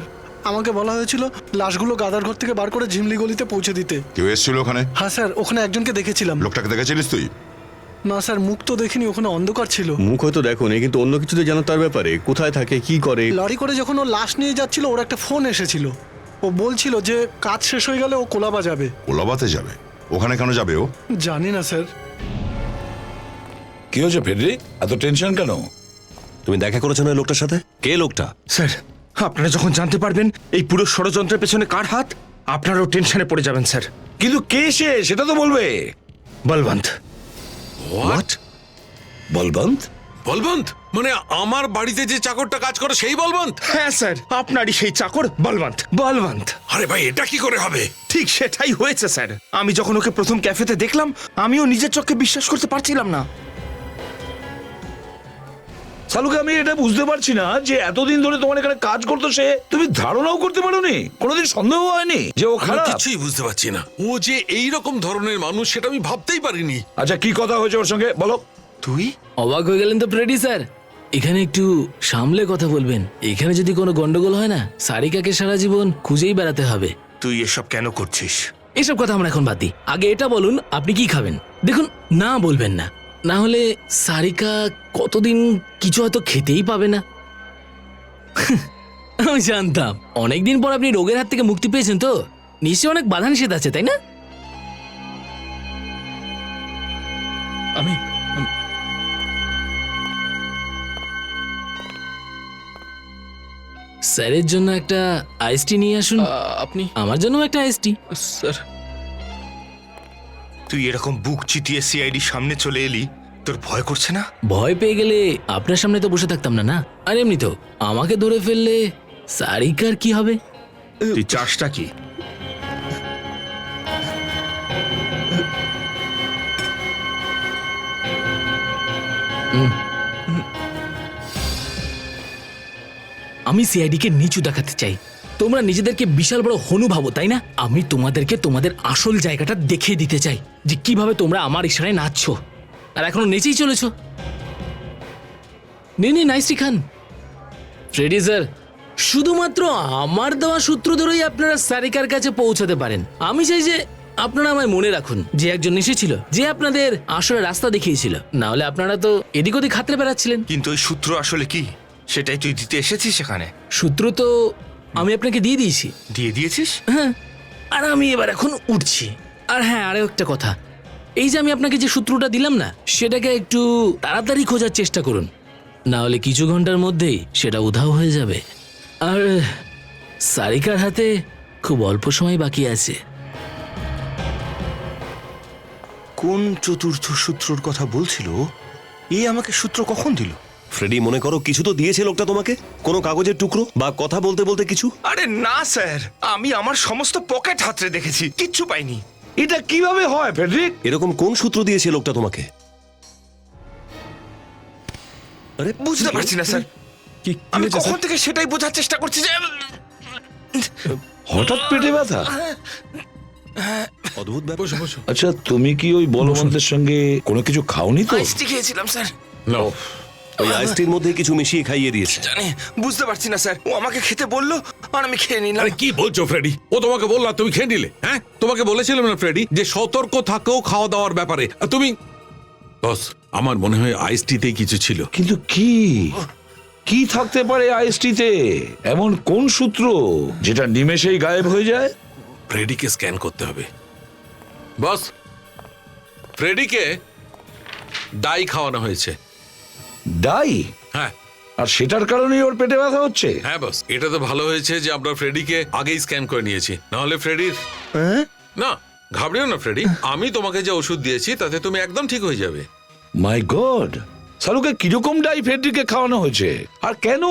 আমাকে বলা হয়েছিল লাশগুলো গাদার ঘর থেকে বার করে ঝিমলিগলিতে পৌঁছে দিতে। কেউ এসেছিল ওখানে? হ্যাঁ স্যার, ওখানে একজনকে দেখেছিলাম। লোকটাকে দেখেছিলিস তুই? না স্যার, মুখ তো দেখিনি, ওখানে অন্ধকার ছিল। মুখ হয়তো দেখো নি, কিন্তু অন্য কিছুতে জানো তার ব্যাপারে, কোথায় থাকে, কি করে। লরি করে যখন ও লাশ নিয়ে যাচ্ছিল ওর একটা ফোন এসেছিল। ও বলছিল যে কাজ শেষ হয়ে গেলে ও কোলাবা যাবে। কোলাবাতে যাবে? ওখানে কেন যাবে ও? জানি না স্যার। কি হয়েছে ফেডরিক, এত টেনশন কেন? তুমি দেখা করেছো না লোকটার সাথে? কে লোকটা? স্যার, আপনারা যখন জানতে পারবেন এই পুরো ষড়যন্ত্রের পেছনে কার হাত, আপনারাও টেনশনে পড়ে যাবেন স্যার। কিন্তু কে সে সেটা তো বলবে। বলবন্ত। হোয়াট? বলবন্ত? বলবন্ত মানে আমার বাড়িতে যে চাকরটা কাজ করে সেই বলবন্ত? হ্যাঁ স্যার, আপনারই সেই চাকর বলবন্ত। বলবন্ত। আরে ভাই, এটা কি করে হবে? ঠিক সেটাই হয়েছে স্যার। আমি যখন ওকে প্রথম ক্যাফেতে দেখলাম আমিও নিজের চোখে বিশ্বাস করতে পারছিলাম না। সালুকে আমি এটা বুঝতে পারছি না যে এতদিন ধরে তোমার এখানে কাজ করতো সে, তুমি ধারণাও করতে পারোনি, কোনোদিন সন্দেহ হয়নি যে ও আমি খারাপ? কিছুই বুঝতে পারছি না। ও যে এই রকম ধরনের মানুষ সেটা আমি ভাবতেই পারিনি। আচ্ছা, কি কথা হয়েছে ওর সঙ্গে বলো। তুই অবাক হয়ে গেলেন তো ফ্রেডি স্যার? এখানে একটু সামলে কথা বলবেন। এখানে যদি কোনো গন্ডগোল হয় না, সারিকাকে সারা জীবন খুঁজেই বেড়াতে হবে। তুই এসব কেন করছিস? এসব কথা আমরা এখন বাদ দিই। আগে এটা বলুন আপনি কি খাবেন? দেখুন, না বলবেন না, না হলে সারিকা কতদিন কিছু হয়তো খেতেই পাবে না। আমি জানতাম অনেকদিন পর আপনি রোগের হাত থেকে মুক্তি পেয়েছেন, তো নিশ্চয়ই অনেক বাধা নিষেধ আছে, তাই না? আমি স্যারের জন্য একটা আইসটি নিয়ে আসুন। আপনি? আমার জন্য একটা আইসটি। স্যার, তুই এরকম বুক চিতিয়ে সিআইডি সামনে চলে এলি, তোর ভয় করছে না? ভয় পেয়ে গেলে আপনার সামনে তো বসে থাকতাম না। না, আর এমনি তো আমাকে ধরে ফেললে সারিকার কি হবে? তুই চাষটা কি? আমি সিআইডিকে নিচু দেখাতে চাই। তোমরা নিজেদেরকে বিশাল বড় হনু ভাবো, তাই না? আমি তোমাদেরকে তোমাদের আসল জায়গাটা দেখিয়ে দিতে চাই, যে কিভাবে তোমরা আমার ইশারায় নাচছো আর এখনো নেচেই চলেছো। নে নাইসটি খান। ফ্রেডি স্যার, শুধুমাত্র আমার দেওয়া সূত্র ধরেই আপনারা সারিকার কাছে পৌঁছাতে পারেন। আমি চাই যে আপনারা আমায় মনে রাখুন যে একজন এসেছিল, যে আপনাদের আসলে রাস্তা দেখিয়েছিল। না হলে আপনারা তো এদিক ওদিক খাতরে বেড়াচ্ছিলেন। কিন্তু ওই সূত্র আসলে কি সেটাই তুই দিতে এসেছিস সেখানে? সূত্র তো আমি আপনাকে দিয়ে দিয়েছি। দিয়ে দিয়েছিস? হ্যাঁ, আর আমি এবার এখন উঠছি। আর হ্যাঁ, আরও একটা কথা, এই যে আমি আপনাকে যে সূত্রটা দিলাম না, সেটাকে একটু তাড়াতাড়ি খোঁজার চেষ্টা করুন, না হলে কিছু ঘন্টার মধ্যেই সেটা উধাও হয়ে যাবে। আর সারিকার হাতে খুব অল্প সময় বাকি আছে। কোন চতুর্থ সূত্রর কথা বলছিল? এ আমাকে সূত্র কখন দিল? ফ্রেডি, মনে করো কিছু তো দিয়েছে লোকটা তোমাকে, কোনো কাগজের টুকরো বা কথা বলতে বলতে কিছু। আরে না স্যার, আমি আমার সমস্ত পকেট হাতড়ে দেখেছি, কিচ্ছু পাইনি। এটা কিভাবে হয় ফেডরিক? এরকম কোন সূত্র দিয়েছে লোকটা তোমাকে? আরে বুঝতে পারছি না স্যার। আমি কখন থেকে সেটাই বোঝার চেষ্টা করছি যে হঠাৎ পেটে ব্যথা। অদ্ভুত ব্যাপার। আচ্ছা, তুমি কি ওই বলবন্তের সঙ্গে কোনো কিছু খাওনি তো? আইসটি খেয়েছিলাম স্যার। না, ওই আইসটির মধ্যে কিছু মিশিয়ে খাইয়ে দিয়েছে। জানি, বুঝতে পারছি না স্যার। ও আমাকে খেতে বললো আর আমি খেয়ে নিলাম। আরে কি বলছো ফ্রেডি? ও তোমাকে বললো আর তুমি খেয়ে নিলে? হ্যাঁ, তোমাকে বলেছিলাম না ফ্রেডি যে সতর্ক থাকো খাওয়া দাওয়ার ব্যাপারে? আর তুমি? বস, আমার মনে হয় আইস টিতেই কিছু ছিল। কিন্তু কি কি থাকতে পারে আইএসটিতে? এমন কোন সূত্র যেটা নিমেষেই গায়েব হয়ে যায়? ফ্রেডিকে স্ক্যান করতে হবে বস। ফ্রেডিকে ডাই খাওয়ানো হয়েছে। ডাই? হ্যাঁ। আর সেটার কারণেই ওর পেটে ব্যথা হচ্ছে? হ্যাঁ বস, এটা তো ভালো হয়েছে যে আমরা ফ্রেডিকে আগেই স্ক্যান করে নিয়েছি, না হলে ফ্রেডির... না, ঘাবড়িও না ফ্রেডি, আমি তোমাকে যে ওষুধ দিয়েছি তাতে তুমি একদম ঠিক হয়ে যাবে। মাই গড, সালুকে কিরকম ডাই ফেডরিকে খাওয়ানো হয়েছে আর কেন?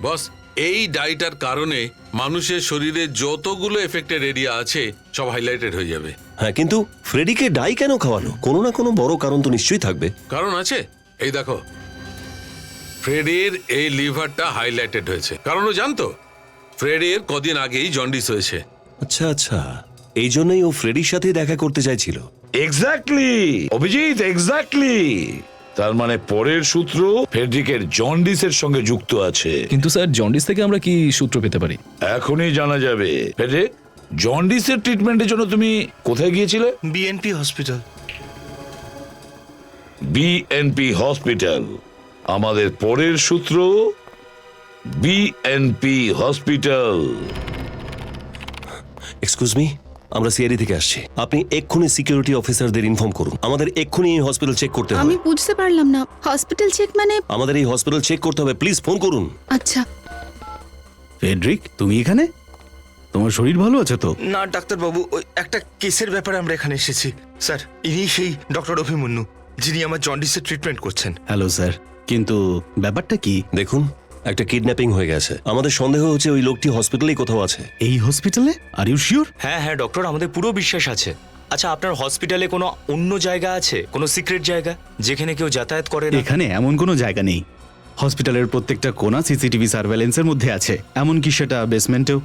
বস, এই ডাইটার কারণে মানুষের শরীরে যতগুলো এফেক্টেড এরিয়া আছে সব হাইলাইটেড হয়ে যাবে। হ্যাঁ, কিন্তু ফ্রেডিকে ডাই কেন খাওয়ানো? কোনো না কোনো বড় কারণ তো নিশ্চয়ই থাকবে। কারণ আছে, এই দেখো, ফ্রেডির এই লিভারটা হাইলাইটেড হয়েছে, কারণ ও জানতো ফ্রেডির কদিন আগেই জন্ডিস হয়েছে। আচ্ছা আচ্ছা, এই জন্যই ও ফ্রেডির সাথে দেখা করতে চাইছিল। Exactly Abhijit, exactly. তার মানে পরের সূত্র ফ্রেডরিকের জন্ডিসের সঙ্গে যুক্ত আছে। কিন্তু স্যার জন্ডিস থেকে আমরা কি সূত্র পেতে পারি? এখনই জানা যাবে। ফ্রেডরিক, জন্ডিসের ট্রিটমেন্টের জন্য তুমি কোথায় গিয়েছিলে? BNP hospital. BNP hospital. আমাদের পরের সূত্র বিএনপি হসপিটাল। এক্সকিউজ মি, আমরা সিআইডি থেকে আসছি। আপনি এক্ষুনি সিকিউরিটি অফিসারদের ইনফর্ম করুন। আমাদের এক্ষুনি এই হসপিটাল চেক করতে হবে। আমি বুঝতে পারলাম না, হসপিটাল চেক মানে? আমাদের এই হসপিটাল চেক করতে হবে, প্লিজ ফোন করুন। আচ্ছা। ফেডরিক, তুমি এখানে? তোমার শরীর ভালো আছে তো? না ডাক্তারবাবু, ওই একটা কেসের ব্যাপারে আমরা এখানে এসেছি। স্যার, ইনি সেই ডক্টর অভিমন্যু যিনি আমার জন্ডিসের ট্রিটমেন্ট করছেন। হ্যালো স্যার, কিন্তু ব্যাপারটা কি? দেখুন, একটা কিডন্যাপিং হয়ে গেছে। আমাদের সন্দেহ হচ্ছে ওই লোকটি হসপিটালেই কোথাও আছে। এই হসপিটালে? Are you sure? হ্যাঁ হ্যাঁ ডক্টর, আমাদের পুরো বিশ্বাস আছে। আচ্ছা, আপনার হসপিটালে কোনো অন্য জায়গা আছে, কোনো সিক্রেট জায়গা যেখানে কেউ যাতায়াত করে না? এখানে এমন কোনো জায়গা নেই। হসপিটালের প্রত্যেকটা কোণা সিসিটিভি সার্ভেলেন্সের মধ্যে আছে, এমনকি সেটা বেসমেন্টেও।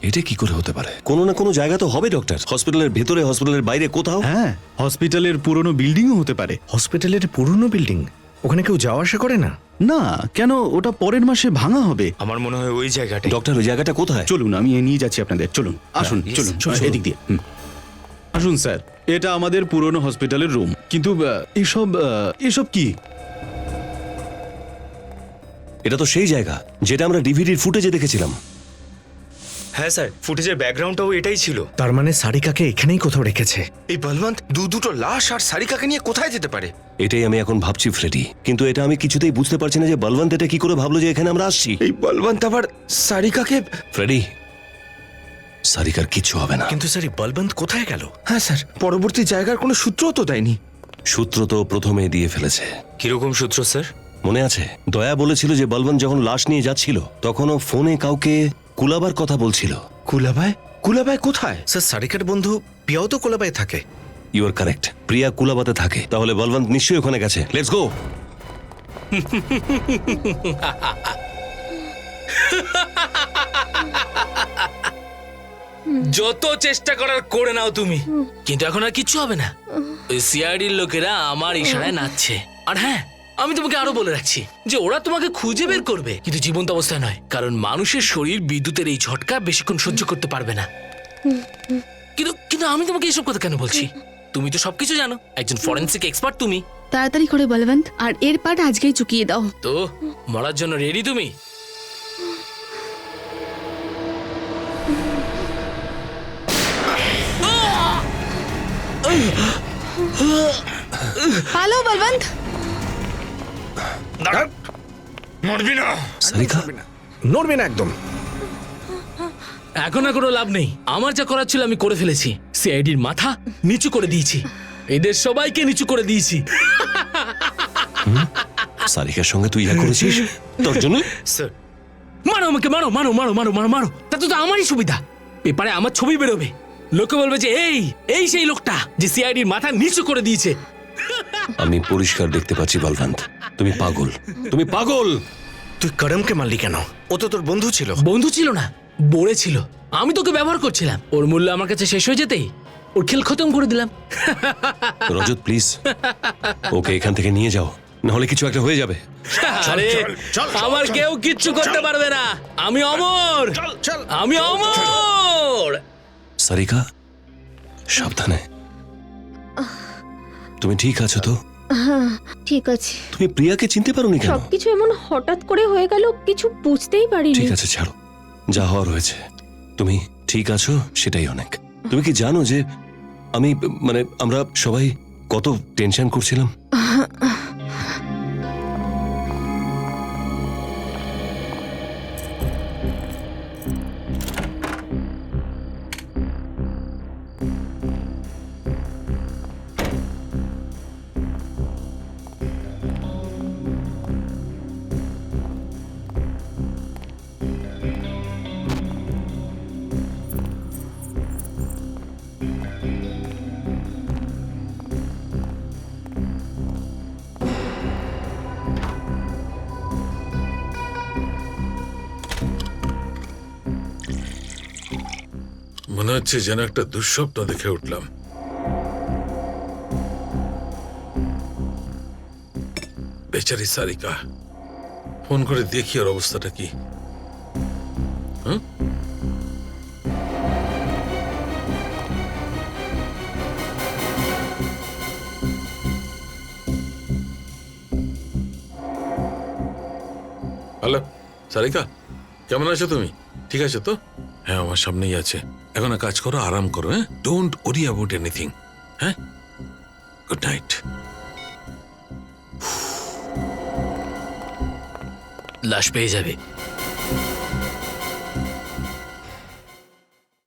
এটা কি করে হতে পারে? কোনো না কোনো জায়গা তো হবে ডক্টর। হসপিটালের ভেতরে, হসপিটালের বাইরে, কোথাও। হ্যাঁ, হসপিটালের পুরনো বিল্ডিংও হতে পারে। হসপিটালের পুরনো বিল্ডিং, ওখানে কেউ যাওয়া আসা করে না? না, কেন? ওটা পরের মাসে ভাঙা হবে। আমার মনে হয় ওই জায়গাটা। ডক্টর, ওই জায়গাটা কোথায়? চলুন, আমি নিয়ে যাচ্ছি আপনাদের। চলুন, আসুন, চলুন এদিক দিয়ে। আসুন স্যার, এটা আমাদের পুরনো হসপিটালের রুম। কিন্তু এসব কি? এটা তো সেই জায়গা যেটা আমরা ডিভিডির ফুটেজে দেখেছিলাম। হ্যাঁ স্যার, ফুটেজের ব্যাকগ্রাউন্ডটাও এটাই ছিল। তার মানে সারিকাকে এখানেই কোথাও রেখেছে। এই বলবন্ত দুটো লাশ আর সারিকাকে নিয়ে কোথায় যেতে পারে? এটাই আমি এখন ভাবছি ফ্রেডি, কিন্তু এটা আমি কিছুতেই বুঝতে পারছি না যে বলবন্ত এটা কি করে ভাবলো যে এখানে আমরা আসছি। এই বলবন্ত আবার সারিকাকে। ফ্রেডি, সারিকার কিচ্ছু হবে না। কিন্তু স্যার, এই বলবন্ত কোথায় গেল? হ্যাঁ স্যার, পরবর্তী জায়গার কোনো সূত্রও তো দেয়নি। সূত্র তো প্রথমে দিয়ে ফেলেছে। কিরকম সূত্র স্যার? মনে আছে, দয়া বলেছিল যে বলবন্ত যখন লাশ নিয়ে যাচ্ছিল তখন ও ফোনে কাউকে কুলাবার কথা বলছিল। কুলাবাই? কুলাবাই কোথায়? স্যার, সারিকার বন্ধু পিয়াও তো কোলাবাই থাকে। ইউ আর কারেক্ট, প্রিয়া কুলাবাতে থাকে। তাহলে বলবন্ত নিশ্চয়ই ওখানে গেছে। Let's go. যত চেষ্টা করার করে নাও তুমি, কিন্তু এখন আর কিচ্ছু হবে না। ওই সিআইডির লোকেরা আমার ইশারায় নাচছে। আর হ্যাঁ, আমি তোমাকে আরো বলে রাখছি যে ওরা তোমাকে খুঁজে বের করবে, কিন্তু জীবন্ত অবস্থায় নয়, কারণ মানুষের শরীর বিদ্যুতের এই ঝটকা বেশিক্ষণ সহ্য করতে পারবে না। কিন্তু আমি তোমাকে এইসব কথা কেন বলছি? তুমি তো সবকিছু জানো, একজন ফরেনসিক এক্সপার্ট তুমি। তাড়াতাড়ি করে বলবন্ত, আর এর পার্ট আজকেই চুকিয়ে দাও। তো মরার জন্য রেডি তুমি? পালো বলবন্ত। মরবি না। সারিকা, নড়বে না একদম। এখন আর কোনো লাভ নেই। আমার যা করার ছিল আমি করে ফেলেছি। সিআইডির মাথা নিচু করে দিয়েছি, এদের সবাইকে নিচু করে দিয়েছি। সারিকার সঙ্গে তুই ইয়া করেছিস তোর জন্য? স্যার, মারো আমাকে, মারো মারো মারো মারো মারো মারো, তাতে তো আমারই সুবিধা। পেপারে আমার ছবি বেরোবে, লোকে বলবে যে এই সেই লোকটা যে সিআইডির মাথা নিচু করে দিয়েছে। আমি পরিষ্কার দেখতে পাচ্ছি বলবন্ত, তুমি পাগল, তুমি পাগল। তুই করমকে মারলি কেন? ও তো তোর বন্ধু ছিল। বন্ধু ছিল না, বড়ে ছিল। আমি তোকে ব্যবহার করছিলাম, ওর মূল্য আমার কাছে শেষ হয়ে যেতেই ওর খেল খতম করে দিলাম। রজত প্লিজ, ওকে এখান থেকে নিয়ে যাও, না হলে কিছু একটা হয়ে যাবে। আরে আমার কেউ কিচ্ছু করতে পারবে না, আমি অমর, আমি অমর। সারিকা, সাবধানে। তুমি ঠিক আছো তো? হ্যাঁ ঠিক আছে। তুমি প্রিয়াকে চিনতে পারোনি কেন? সবকিছু এমন হঠাৎ করে হয়ে গেল, কিছু বুঝতেই পারিনি। ঠিক আছে, ছাড়ো, যা হওয়ার হয়েছে। তুমি ঠিক আছো সেটাই অনেক। তুমি কি জানো যে আমরা সবাই কত টেনশন করছিলাম? মনে হচ্ছে যেন একটা দুঃস্বপ্ন দেখে উঠলাম। বেচারি সারিকা, ফোন করে দেখি ওর অবস্থাটা কি। হুম? হ্যালো সারিকা, কেমন আছো তুমি? ঠিক আছে তো? হ্যাঁ, আমার সামনেই আছে। এখন এক কাজ করো, আরাম করো। হ্যাঁ, ডোন্ট ওরি অ্যাবাউট এনিথিং। হ্যাঁ, গুড নাইট। লাশ পেয়ে যাবে।